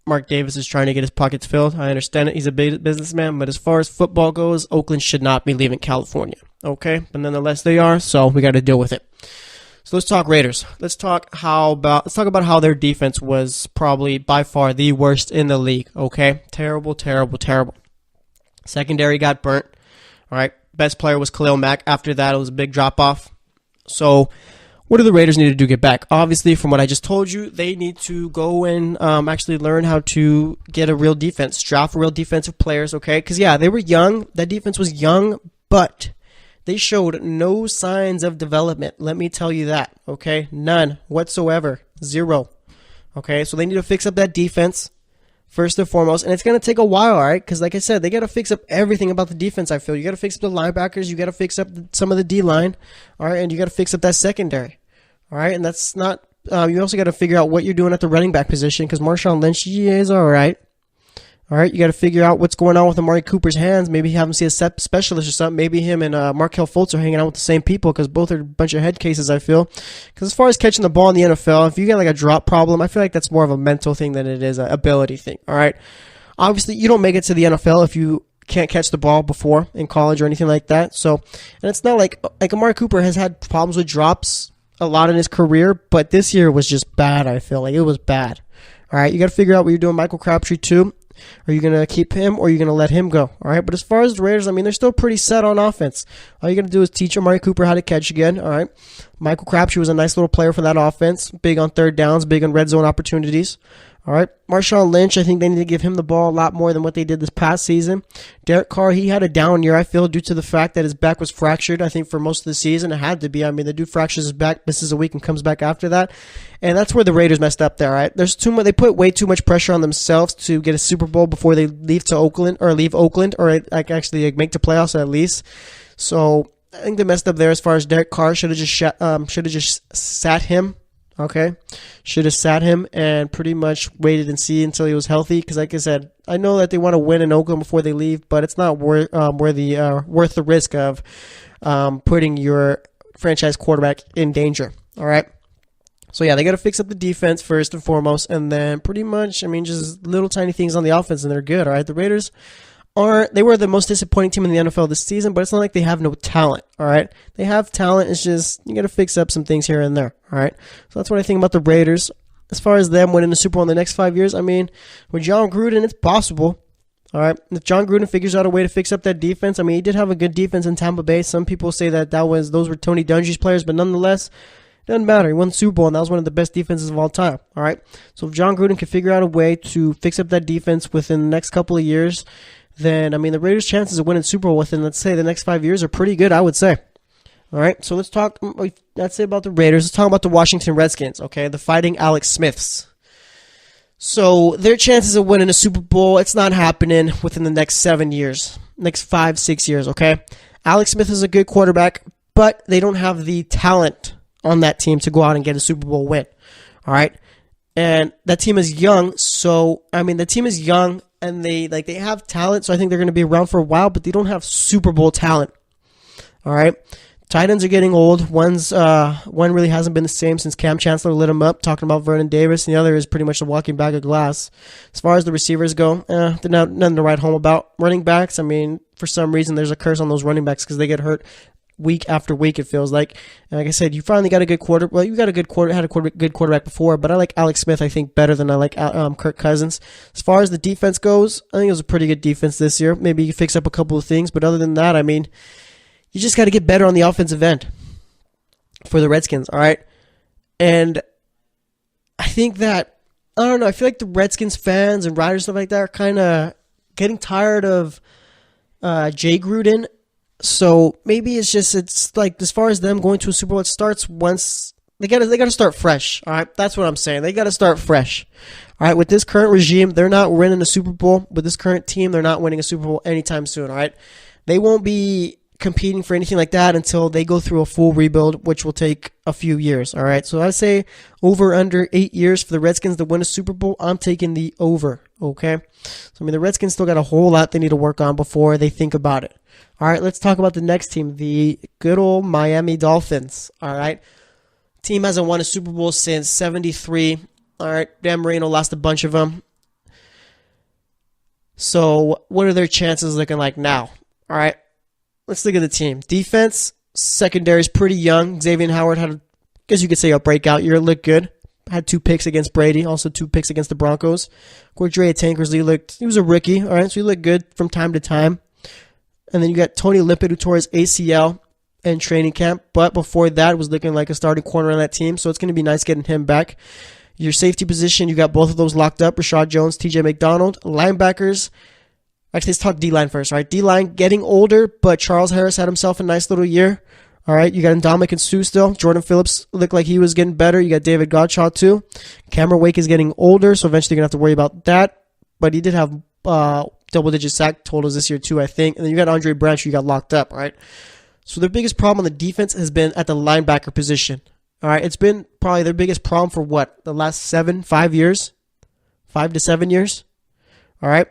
Mark Davis is trying to get his pockets filled. I understand it. He's a big businessman, but as far as football goes, Oakland should not be leaving California. Okay, but nonetheless they are, so we got to deal with it. So let's talk Raiders. Let's talk about how their defense was probably by far the worst in the league. Okay, terrible. Secondary got burnt. All right, best player was Khalil Mack. After that, it was a big drop off. So, what do the Raiders need to do to get back? Obviously, from what I just told you, they need to go and actually learn how to get a real defense, draft real defensive players. Okay, because yeah, they were young. That defense was young, but they showed no signs of development. Let me tell you that, okay? None whatsoever. 0. Okay, so they need to fix up that defense first and foremost, and it's going to take a while, all right? Because like I said, they got to fix up everything about the defense, I feel. You got to fix up the linebackers. You got to fix up some of the D-line, all right? And you got to fix up that secondary, all right? And that's not you also got to figure out what you're doing at the running back position because Marshawn Lynch, he is all right. All right, you got to figure out what's going on with Amari Cooper's hands. Maybe have him see a specialist or something. Maybe him and Markelle Fultz are hanging out with the same people because both are a bunch of head cases, I feel. Because as far as catching the ball in the NFL, if you get like a drop problem, I feel like that's more of a mental thing than it is an ability thing. All right, obviously you don't make it to the NFL if you can't catch the ball before in college or anything like that. So, and it's not like Amari Cooper has had problems with drops a lot in his career, but this year was just bad, I feel like. It was bad. All right, you got to figure out what you're doing. Michael Crabtree, too. Are you going to keep him or are you going to let him go? All right, but as far as the Raiders, I mean, they're still pretty set on offense. All you got to do is teach Amari Cooper how to catch again. All right, Michael Crabtree was a nice little player for that offense. Big on third downs, big on red zone opportunities. All right, Marshawn Lynch, I think they need to give him the ball a lot more than what they did this past season. Derek Carr, he had a down year, I feel, due to the fact that his back was fractured, I think, for most of the season. It had to be. I mean, the dude fractures his back, misses a week, and comes back after that. And that's where the Raiders messed up there, all right? There's too much. They put way too much pressure on themselves to get a Super Bowl before they leave Oakland, or make the playoffs at least. So I think they messed up there as far as Derek Carr. Should have just sat him. Okay, should have sat him and pretty much waited and see until he was healthy. Because, like I said, I know that they want to win in Oakland before they leave, but it's not worth the risk of putting your franchise quarterback in danger. All right. So yeah, they got to fix up the defense first and foremost, and then pretty much, I mean, just little tiny things on the offense, and they're good. All right, the Raiders they were the most disappointing team in the NFL this season, but it's not like they have no talent, all right? They have talent. It's just you got to fix up some things here and there, all right? So that's what I think about the Raiders. As far as them winning the Super Bowl in the next 5 years, I mean, with John Gruden, it's possible, all right? If John Gruden figures out a way to fix up that defense, I mean, he did have a good defense in Tampa Bay. Some people say those were Tony Dungy's players, but nonetheless, it doesn't matter. He won the Super Bowl, and that was one of the best defenses of all time, all right? So if John Gruden can figure out a way to fix up that defense within the next couple of years, then, I mean, the Raiders' chances of winning Super Bowl within, let's say, the next 5 years are pretty good, I would say. All right, so that's it about the Raiders. Let's talk about the Washington Redskins, okay, the Fighting Alex Smiths. So their chances of winning a Super Bowl, it's not happening within the next 7 years, next 5-6 years, okay? Alex Smith is a good quarterback, but they don't have the talent on that team to go out and get a Super Bowl win, all right? And that team is young, and they have talent, so I think they're going to be around for a while, but they don't have Super Bowl talent. All right, tight ends are getting old. One really hasn't been the same since Cam Chancellor lit him up, talking about Vernon Davis, and the other is pretty much a walking bag of glass. As far as the receivers go, they're not nothing to write home about. Running backs, I mean, for some reason there's a curse on those running backs because they get hurt week after week, it feels like. And like I said, you finally got a good quarter. Well, you got good quarterback before, but I like Alex Smith, I think, better than I like Kirk Cousins. As far as the defense goes, I think it was a pretty good defense this year. Maybe you fix up a couple of things, but other than that, I mean, you just got to get better on the offensive end for the Redskins, all right? And I think that, I don't know, I feel like the Redskins fans and riders, stuff like that, are kind of getting tired of Jay Gruden. So maybe it's like as far as them going to a Super Bowl, it starts once they got to start fresh. All right, that's what I'm saying. They got to start fresh. All right, with this current regime, they're not winning a Super Bowl. With this current team, they're not winning a Super Bowl anytime soon. All right, they won't be competing for anything like that until they go through a full rebuild, which will take a few years. All right, so I say under 8 years for the Redskins to win a Super Bowl. I'm taking the over. Okay, so I mean the Redskins still got a whole lot they need to work on before they think about it. All right, let's talk about the next team, the good old Miami Dolphins. All right, team hasn't won a Super Bowl since '73. All right, Dan Marino lost a bunch of them. So what are their chances looking like now? All right, let's look at the team. Defense, secondary is pretty young. Xavier Howard had, I guess you could say, a breakout year. Looked good. Had 2 picks against Brady, also 2 picks against the Broncos. Cordrea Tankersley he was a rookie, all right, so he looked good from time to time. And then you got Tony Lippett, who tore his ACL in training camp, but before that was looking like a starting corner on that team, so it's going to be nice getting him back. Your safety position, you got both of those locked up, Rashad Jones, TJ McDonald. Linebackers, actually let's talk D-line first, right? D-line getting older, but Charles Harris had himself a nice little year. All right, you got Ndamukong Suh still. Jordan Phillips looked like he was getting better. You got David Godchaux too. Cameron Wake is getting older, so eventually you're going to have to worry about that. But he did have double-digit sack totals this year too, I think. And then you got Andre Branch, who you got locked up, all right? So their biggest problem on the defense has been at the linebacker position. All right, it's been probably their biggest problem for what? The last 5 years? 5 to 7 years? All right?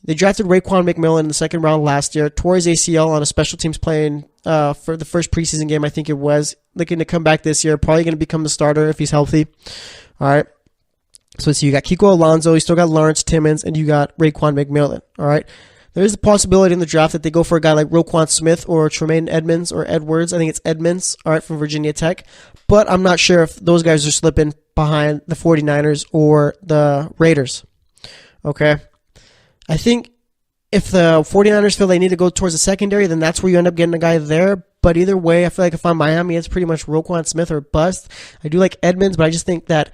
They drafted Raekwon McMillan in the second round last year. Tore his ACL on a special teams playing for the first preseason game, I think it was. Looking to come back this year. Probably going to become the starter if he's healthy. All right. So let's see. You got Kiko Alonso. You still got Lawrence Timmons. And you got Raekwon McMillan. All right. There's a possibility in the draft that they go for a guy like Roquan Smith or Tremaine Edmonds or Edwards. I think it's Edmonds, all right, from Virginia Tech. But I'm not sure if those guys are slipping behind the 49ers or the Raiders. Okay? I think if the 49ers feel they need to go towards the secondary, then that's where you end up getting a guy there. But either way, I feel like if I'm Miami, it's pretty much Roquan Smith or bust. I do like Edmonds, but I just think that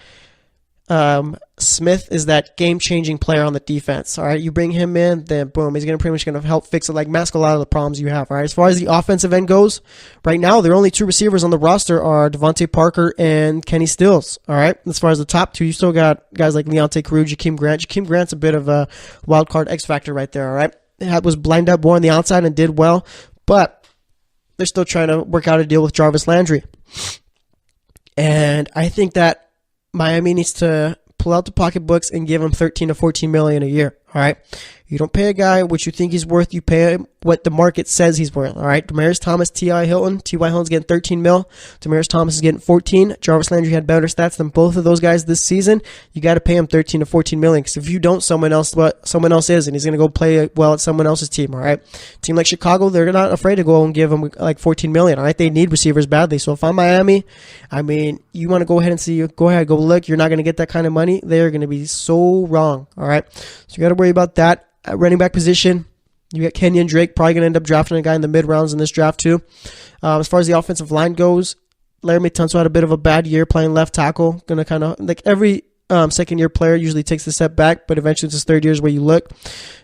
Smith is that game-changing player on the defense. All right, you bring him in, then boom, he's pretty much gonna help fix it, like mask a lot of the problems you have. All right, as far as the offensive end goes, right now their only two receivers on the roster are Devontae Parker and Kenny Stills. All right, as far as the top two, you still got guys like Leonte Carroo, Jakeem Grant. Jakeem Grant's a bit of a wild card X factor right there. All right, was lined up more on the outside and did well, but they're still trying to work out a deal with Jarvis Landry, and I think that Miami needs to pull out the pocketbooks and give him $13 to $14 million a year. All right, you don't pay a guy what you think he's worth. You pay him what the market says he's worth. All right, Demaryius Thomas, T.Y. Hilton. T.Y. Hilton's getting 13 mil. Demaryius Thomas is getting 14. Jarvis Landry had better stats than both of those guys this season. You got to pay him 13 to 14 million because if you don't, someone else is, and he's going to go play well at someone else's team. All right, team like Chicago, they're not afraid to go and give him like 14 million. All right, they need receivers badly. So if I'm Miami, I mean, you want to go ahead and see, go ahead, go look. You're not going to get that kind of money. They're going to be so wrong. All right, so you got to worry about that. At running back position, you got Kenyon Drake, probably going to end up drafting a guy in the mid-rounds in this draft too. As far as the offensive line goes, Larry Tunsil had a bit of a bad year playing left tackle. Going to kind of, like every second-year player usually takes a step back, but eventually it's his third year is where you look.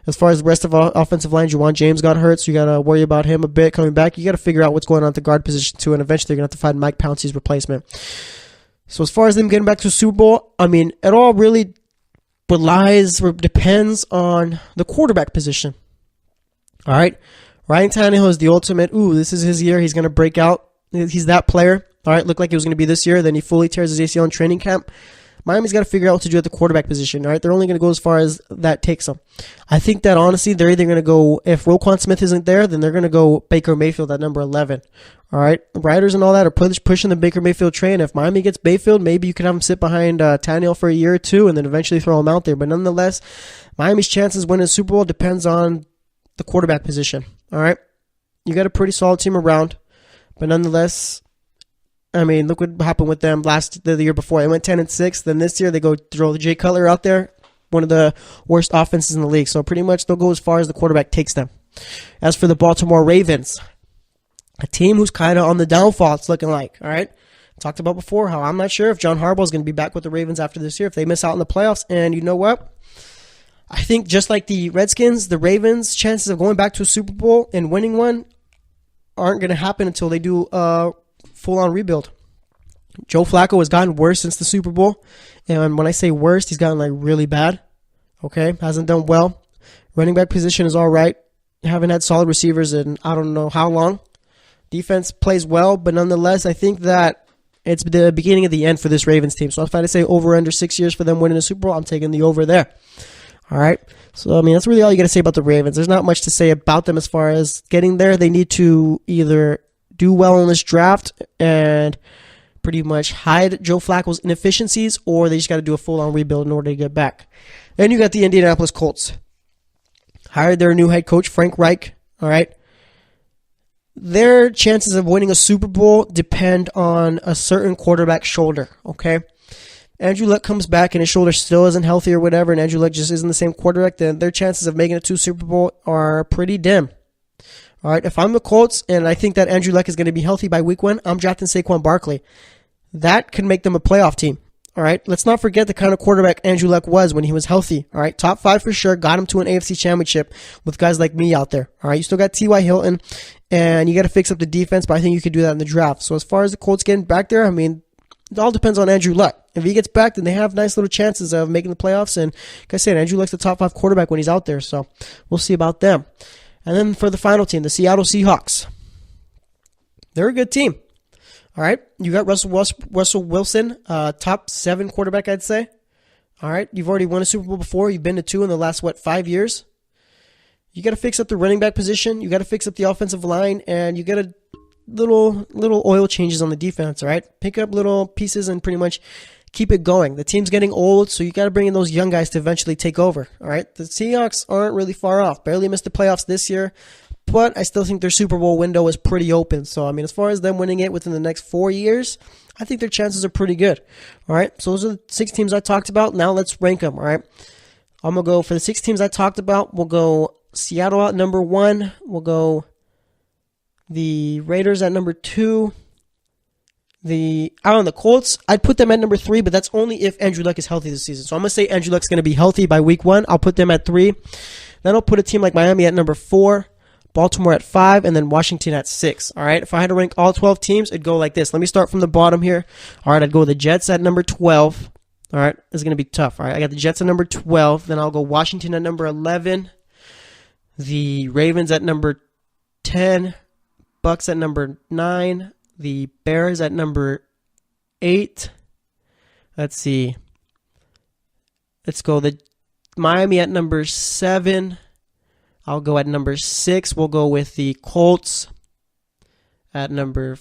As far as the rest of our offensive line, Juwan James got hurt, so you got to worry about him a bit coming back. You got to figure out what's going on at the guard position too, and eventually you're going to have to find Mike Pouncey's replacement. So as far as them getting back to the Super Bowl, I mean, it all really depends on the quarterback position. All right. Ryan Tannehill is the ultimate, this is his year. He's going to break out. He's that player. All right. Looked like it was going to be this year. Then he fully tears his ACL in training camp. Miami's got to figure out what to do at the quarterback position. All right. They're only going to go as far as that takes them. I think that honestly, they're either going to go, if Roquan Smith isn't there, then they're going to go Baker Mayfield at number 11. All right. The Riders and all that are pushing the Baker Mayfield train. If Miami gets Mayfield, maybe you can have him sit behind Tannehill for a year or two and then eventually throw him out there. But nonetheless, Miami's chances winning the Super Bowl depends on the quarterback position. All right. You got a pretty solid team around. But nonetheless, I mean, look what happened with them the year before. They went 10-6. Then this year they go throw Jay Cutler out there, one of the worst offenses in the league. So pretty much they'll go as far as the quarterback takes them. As for the Baltimore Ravens, a team who's kind of on the downfall, it's looking like. All right, talked about before how I'm not sure if John Harbaugh is going to be back with the Ravens after this year if they miss out in the playoffs. And you know what? I think just like the Redskins, the Ravens' chances of going back to a Super Bowl and winning one aren't going to happen until they do full-on rebuild. Joe Flacco has gotten worse since the Super Bowl. And when I say worst, he's gotten like really bad. Okay, hasn't done well. Running back position is all right. Haven't had solid receivers in I don't know how long. Defense plays well, but nonetheless, I think that it's the beginning of the end for this Ravens team. So if I had to say over under 6 years for them winning a Super Bowl, I'm taking the over there. All right. So, I mean, that's really all you got to say about the Ravens. There's not much to say about them as far as getting there. They need to either do well in this draft and pretty much hide Joe Flacco's inefficiencies, or they just got to do a full-on rebuild in order to get back. Then you got the Indianapolis Colts. Hired their new head coach, Frank Reich. All right. Their chances of winning a Super Bowl depend on a certain quarterback's shoulder, okay? Andrew Luck comes back and his shoulder still isn't healthy or whatever, and Andrew Luck just isn't the same quarterback, then their chances of making it to a Super Bowl are pretty dim. All right, if I'm the Colts and I think that Andrew Luck is going to be healthy by week 1, I'm drafting Saquon Barkley. That could make them a playoff team. All right, let's not forget the kind of quarterback Andrew Luck was when he was healthy. All right, top 5 for sure, got him to an AFC championship with guys like me out there. All right, you still got T.Y. Hilton, and you got to fix up the defense, but I think you could do that in the draft. So as far as the Colts getting back there, I mean, it all depends on Andrew Luck. If he gets back, then they have nice little chances of making the playoffs. And like I said, Andrew Luck's the top 5 quarterback when he's out there, so we'll see about them. And then for the final team, the Seattle Seahawks. They're a good team. All right, you got Russell Wilson, top 7 quarterback, I'd say. All right, you've already won a Super Bowl before. You've been to 2 in the last, 5 years? You got to fix up the running back position. You got to fix up the offensive line, and you got to little oil changes on the defense, all right? Pick up little pieces and pretty much keep it going. The team's getting old, so you got to bring in those young guys to eventually take over. All right, the Seahawks aren't really far off. Barely missed the playoffs this year, but I still think their Super Bowl window is pretty open. So, I mean, as far as them winning it within the next 4 years, I think their chances are pretty good. All right, so those are the 6 teams I talked about. Now let's rank them. All right, I'm going to go for the 6 teams I talked about. We'll go Seattle at number 1. We'll go the Raiders at number 2. The Colts, I'd put them at number 3, but that's only if Andrew Luck is healthy this season. So I'm going to say Andrew Luck's going to be healthy by week 1. I'll put them at 3. Then I'll put a team like Miami at number 4, Baltimore at 5, and then Washington at 6. All right, if I had to rank all 12 teams, it'd go like this. Let me start from the bottom here. All right, I'd go with the Jets at number 12. All right, this is going to be tough. All right, I got the Jets at number 12. Then I'll go Washington at number 11. The Ravens at number 10. Bucks at number 9. The Bears at number 8. Let's see. Let's go the Miami at number 7. I'll go at number 6. We'll go with the Colts at number.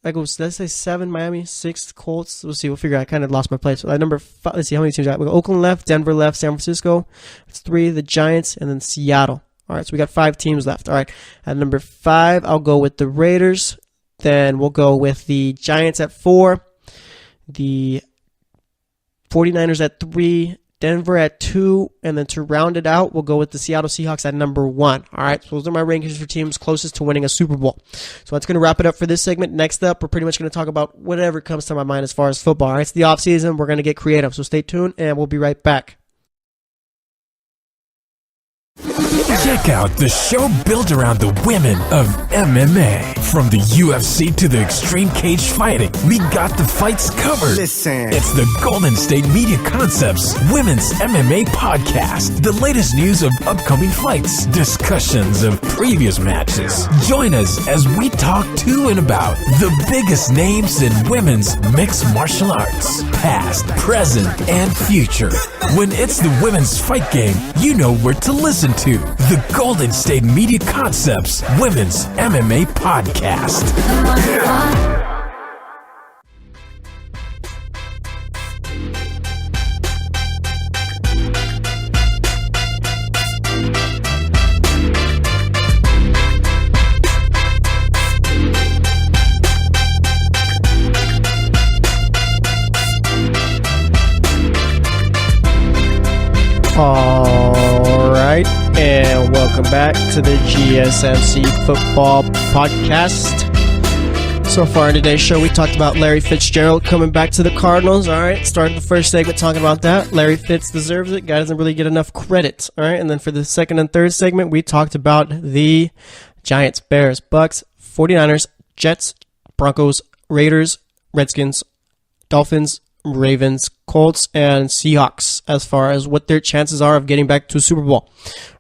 Let's say 7 Miami, 6 Colts. We'll see. We'll figure out. I kind of lost my place. So at number 5, let's see how many teams I got. We got Oakland left, Denver left, San Francisco. That's 3. The Giants, and then Seattle. All right, so we got 5 teams left. All right, at number 5, I'll go with the Raiders. Then we'll go with the Giants at 4, the 49ers at 3, Denver at 2, and then to round it out, we'll go with the Seattle Seahawks at number 1. All right, so those are my rankings for teams closest to winning a Super Bowl. So that's going to wrap it up for this segment. Next up, we're pretty much going to talk about whatever comes to my mind as far as football. All right, it's the offseason. We're going to get creative, so stay tuned, and we'll be right back. Check out the show built around the women of MMA. From the UFC to the extreme cage fighting, we got the fights covered. Listen. It's the Golden State Media Concepts Women's MMA Podcast. The latest news of upcoming fights, discussions of previous matches. Join us as we talk to and about the biggest names in women's mixed martial arts. Past, present, and future. When it's the women's fight game, you know where to listen to. The Golden State Media Concepts Women's MMA Podcast. All right, and welcome back to the GSMC Football Podcast. So far in today's show, we talked about Larry Fitzgerald coming back to the Cardinals. All right, started the first segment talking about that. Larry Fitz deserves it. Guy doesn't really get enough credit. All right, and then for the second and third segment, we talked about the Giants, Bears, Bucks, 49ers, Jets, Broncos, Raiders, Redskins, Dolphins, Ravens, Colts, and Seahawks as far as what their chances are of getting back to a Super Bowl.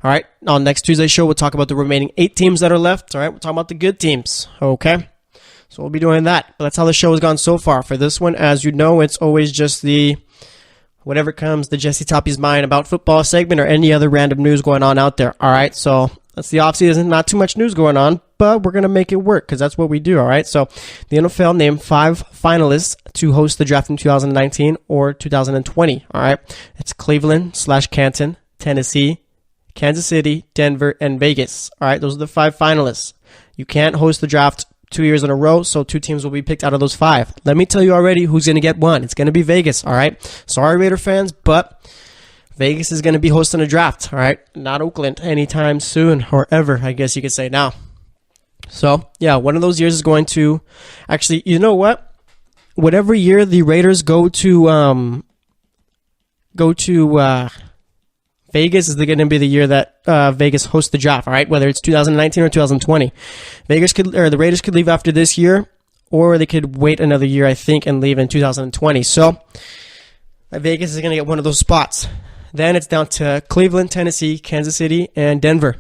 All right, on next Tuesday's show, we'll talk about the remaining 8 teams that are left. All right, we'll talk about the good teams. Okay, so we'll be doing that. But that's how the show has gone so far. For this one, as you know, it's always just the whatever comes to Jesse Toppy's mind about football segment or any other random news going on out there. All right, so that's the offseason. Not too much news going on, but we're going to make it work because that's what we do, all right? So the NFL named 5 finalists to host the draft in 2019 or 2020, all right? It's Cleveland/Canton, Tennessee, Kansas City, Denver, and Vegas, all right? Those are the 5 finalists. You can't host the draft 2 years in a row, so 2 teams will be picked out of those 5. Let me tell you already who's going to get 1. It's going to be Vegas, all right? Sorry, Raider fans, but Vegas is going to be hosting a draft, all right? Not Oakland anytime soon, or ever, I guess you could say now. So, yeah, one of those years is going to... Actually, you know what? Whatever year the Raiders go to Vegas is going to be the year that Vegas hosts the draft, all right? Whether it's 2019 or 2020. The Raiders could leave after this year, or they could wait another year, I think, and leave in 2020. So, Vegas is going to get one of those spots. Then it's down to Cleveland, Tennessee, Kansas City, and Denver.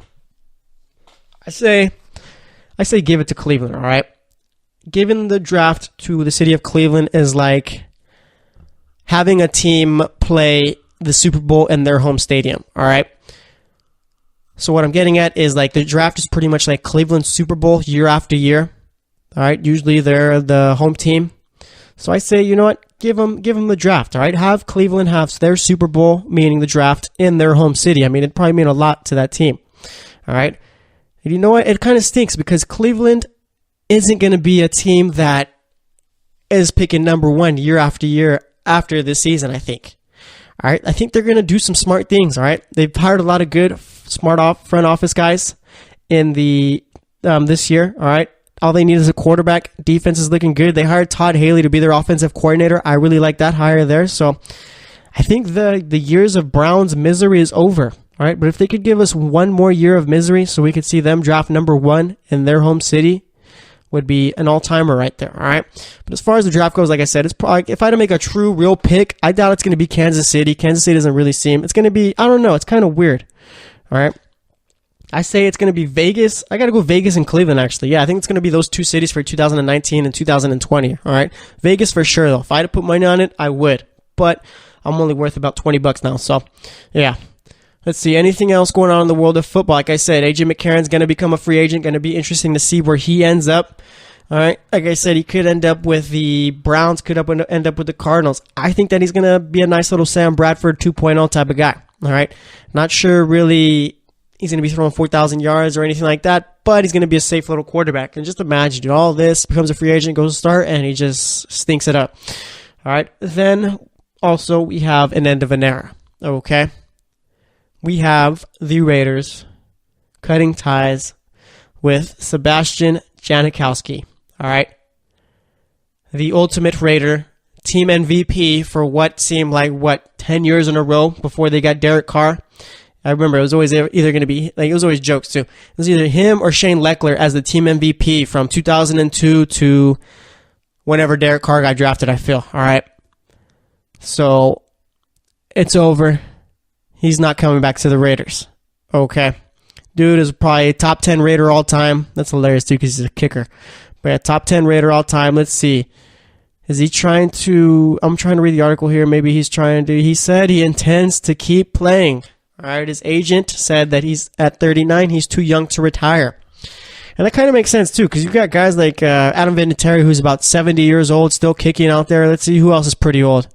I say give it to Cleveland, all right? Giving the draft to the city of Cleveland is like having a team play the Super Bowl in their home stadium, all right? So what I'm getting at is like the draft is pretty much like Cleveland's Super Bowl year after year, all right? Usually they're the home team. So I say, you know what? give them the draft, all right? Have Cleveland have their Super Bowl, meaning the draft, in their home city. I mean, it'd probably mean a lot to that team, all right? And you know what? It kind of stinks because Cleveland isn't going to be a team that is picking number one year after year after this season, I think. All right, I think they're going to do some smart things, all right? They've hired a lot of good, smart front office guys in the this year, all right? All they need is a quarterback. Defense is looking good. They hired Todd Haley to be their offensive coordinator. I really like that hire there. So I think the years of Browns' misery is over, all right? But if they could give us one more year of misery so we could see them draft number one in their home city, would be an all-timer right there, all right? But as far as the draft goes, like I said, it's probably, if I had to make a true, real pick, I doubt it's going to be Kansas City. Kansas City doesn't really seem, it's going to be, I don't know, it's kind of weird, all right? I say it's going to be Vegas. I got to go Vegas and Cleveland, actually. Yeah, I think it's going to be those two cities for 2019 and 2020, all right? Vegas for sure, though. If I had to put money on it, I would. But I'm only worth about $20 now, so yeah. Let's see, anything else going on in the world of football? Like I said, A.J. McCarron's going to become a free agent. Going to be interesting to see where he ends up. All right, like I said, he could end up with the Browns, could end up with the Cardinals. I think that he's going to be a nice little Sam Bradford 2.0 type of guy. All right, not sure really he's going to be throwing 4,000 yards or anything like that, but he's going to be a safe little quarterback. And just imagine, dude, all this, becomes a free agent, goes to start, and he just stinks it up. All right, then also we have an end of an era. Okay. We have the Raiders cutting ties with Sebastian Janikowski. All right. The ultimate Raider, team MVP for what seemed like, 10 years in a row before they got Derek Carr. I remember it was always either going to be, it was always jokes too. It was either him or Shane Leckler as the team MVP from 2002 to whenever Derek Carr got drafted, I feel. All right. So it's over. He's not coming back to the Raiders. Okay. Dude is probably a top 10 Raider all time. That's hilarious, too, because he's a kicker. But yeah, top 10 Raider all time. Let's see. Is he trying to... I'm trying to read the article here. Maybe he's trying to... He said he intends to keep playing. All right. His agent said that he's at 39. He's too young to retire. And that kind of makes sense, too, because you've got guys like Adam Vinatieri, who's about 70 years old, still kicking out there. Let's see who else is pretty old.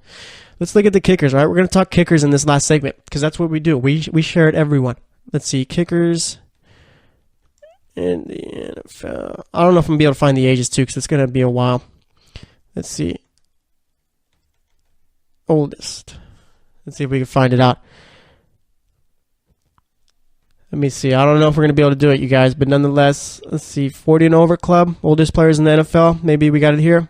Let's look at the kickers, all right? We're going to talk kickers in this last segment because that's what we do. We share it everyone. Let's see, kickers in the NFL. I don't know if I'm going to be able to find the ages, too, because it's going to be a while. Let's see. Oldest. Let's see if we can find it out. Let me see. I don't know if we're going to be able to do it, you guys, but nonetheless, let's see. 40 and over club, oldest players in the NFL. Maybe we got it here.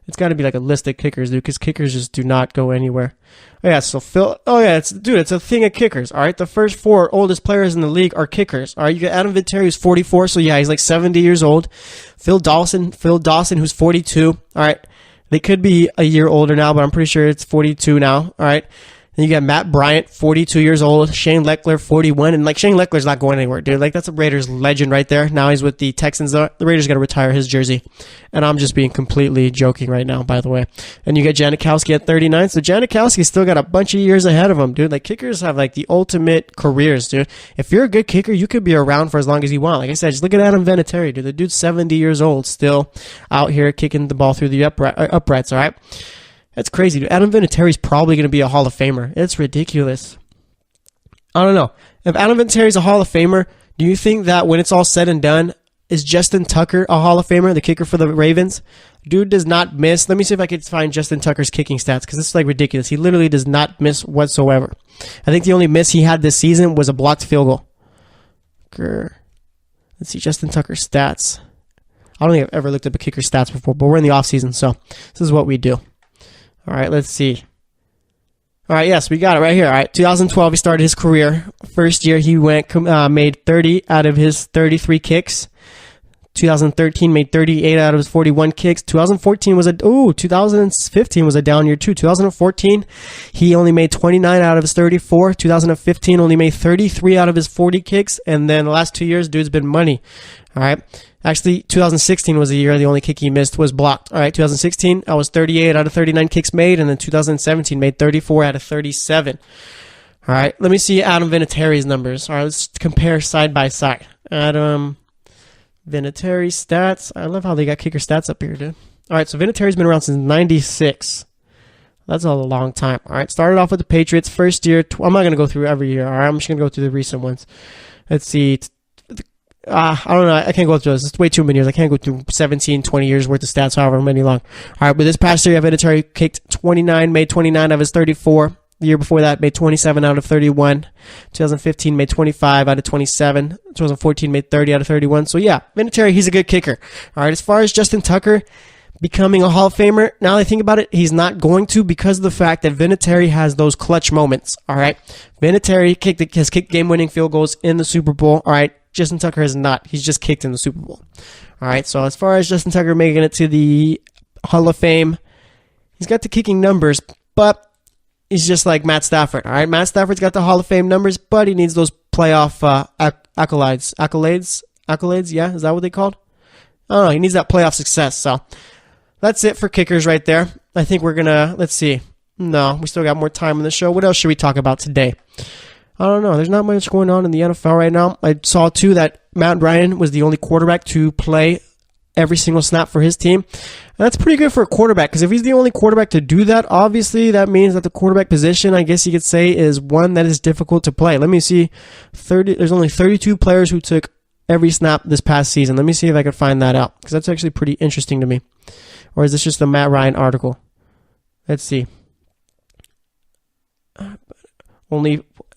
It's got to be like a list of kickers, dude, because kickers just do not go anywhere. Oh, yeah, so Phil... Oh, yeah, it's a thing of kickers, all right? The first four oldest players in the league are kickers, all right? You got Adam Vinatieri, who's 44, so yeah, he's like 70 years old. Phil Dawson, who's 42, all right? They could be a year older now, but I'm pretty sure it's 42 now, all right? Then you got Matt Bryant, 42 years old. Shane Leckler, 41. And, Shane Leckler's not going anywhere, dude. That's a Raiders legend right there. Now he's with the Texans. The Raiders got to retire his jersey. And I'm just being completely joking right now, by the way. And you got Janikowski at 39. So Janikowski's still got a bunch of years ahead of him, dude. Kickers have, the ultimate careers, dude. If you're a good kicker, you could be around for as long as you want. Like I said, just look at Adam Vinatieri, dude. The dude's 70 years old, still out here kicking the ball through the uprights, all right? That's crazy, dude. Adam Vinatieri's probably going to be a Hall of Famer. It's ridiculous. I don't know. If Adam Vinatieri's a Hall of Famer, do you think that when it's all said and done, is Justin Tucker a Hall of Famer, the kicker for the Ravens? Dude does not miss. Let me see if I can find Justin Tucker's kicking stats, because this is ridiculous. He literally does not miss whatsoever. I think the only miss he had this season was a blocked field goal. Let's see, Justin Tucker's stats. I don't think I've ever looked up a kicker's stats before, but we're in the offseason, so this is what we do. All right, let's see. All right, yes, we got it right here. All right, 2012, he started his career. First year, he made 30 out of his 33 kicks. 2013 made 38 out of his 41 kicks. 2015 was a down year too. 2014, he only made 29 out of his 34. 2015 only made 33 out of his 40 kicks. And then the last 2 years, dude's been money. All right. Actually, 2016 was the year the only kick he missed was blocked. All right, 2016, I was 38 out of 39 kicks made, and then 2017 made 34 out of 37. All right, let me see Adam Vinatieri's numbers. All right, let's compare side by side. Adam Vinatieri stats. I love how they got kicker stats up here, dude. All right, so Vinatieri's been around since 96. That's a long time. All right. Started off with the Patriots. First year. I'm not going to go through every year. All right. I'm just going to go through the recent ones. Let's see. I don't know. I can't go through this. It's way too many years. I can't go through 17, 20 years worth of stats, however many long. All right. But this past year, Vinatieri kicked 29, made 29 of his 34. The year before that, made 27 out of 31. 2015, made 25 out of 27. 2014, made 30 out of 31. So, yeah, Vinatieri, he's a good kicker. All right, as far as Justin Tucker becoming a Hall of Famer, now that I think about it, he's not going to because of the fact that Vinatieri has those clutch moments. All right, Vinatieri has kicked game-winning field goals in the Super Bowl. All right, Justin Tucker has not. He's just kicked in the Super Bowl. All right, so as far as Justin Tucker making it to the Hall of Fame, he's got the kicking numbers, but he's just like Matt Stafford. All right, Matt Stafford's got the Hall of Fame numbers, but he needs those playoff accolades. Yeah, is that what they called? I don't know. He needs that playoff success. So that's it for kickers right there. I think we're gonna let's see. No, we still got more time in the show. What else should we talk about today? I don't know. There's not much going on in the NFL right now. I saw too that Matt Ryan was the only quarterback to play every single snap for his team. And that's pretty good for a quarterback, because if he's the only quarterback to do that, obviously that means that the quarterback position, I guess you could say, is one that is difficult to play. Let me see. There's only 32 players who took every snap this past season. Let me see if I can find that out, because that's actually pretty interesting to me. Or is this just a Matt Ryan article? Let's see. All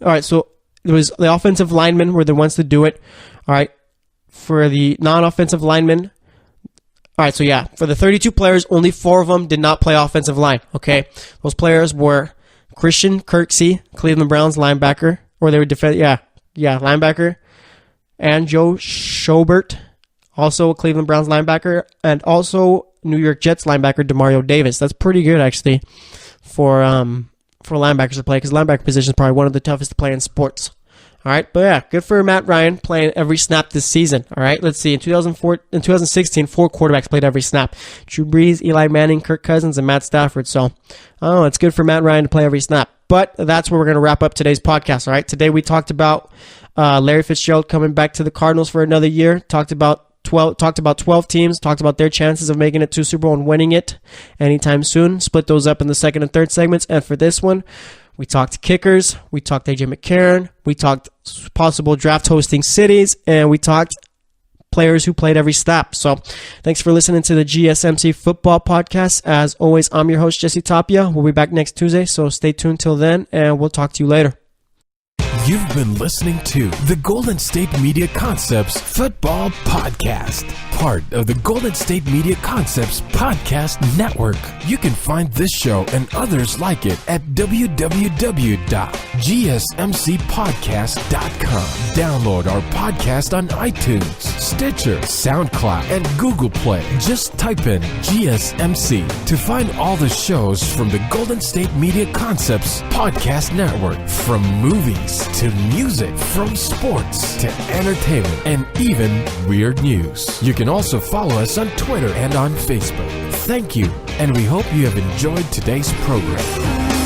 right, so it was the offensive linemen were the ones to do it. All right, for the non-offensive linemen. All right, so yeah, for the 32 players, only 4 of them did not play offensive line, okay? Those players were Christian Kirksey, Cleveland Browns linebacker, or they were linebacker, and Joe Schobert, also a Cleveland Browns linebacker, and also New York Jets linebacker Demario Davis. That's pretty good, actually, for linebackers to play, because linebacker position is probably one of the toughest to play in sports. All right, but yeah, good for Matt Ryan playing every snap this season. All right, let's see. In 2016, 4 quarterbacks played every snap: Drew Brees, Eli Manning, Kirk Cousins, and Matt Stafford. So, it's good for Matt Ryan to play every snap. But that's where we're going to wrap up today's podcast. All right, today we talked about Larry Fitzgerald coming back to the Cardinals for another year. Talked about 12 teams. Talked about their chances of making it to Super Bowl and winning it anytime soon. Split those up in the second and third segments. And for this one, we talked kickers, we talked AJ McCarron, we talked possible draft hosting cities, and we talked players who played every snap. So thanks for listening to the GSMC Football Podcast. As always, I'm your host, Jesse Tapia. We'll be back next Tuesday, so stay tuned till then, and we'll talk to you later. You've been listening to the Golden State Media Concepts Football Podcast, part of the Golden State Media Concepts Podcast Network. You can find this show and others like it at www.gsmcpodcast.com. Download our podcast on iTunes, Stitcher, SoundCloud, and Google Play. Just type in GSMC to find all the shows from the Golden State Media Concepts Podcast Network, from movies to music, from sports to entertainment, and even weird news. You can also follow us on Twitter and on Facebook. Thank you, and we hope you have enjoyed today's program.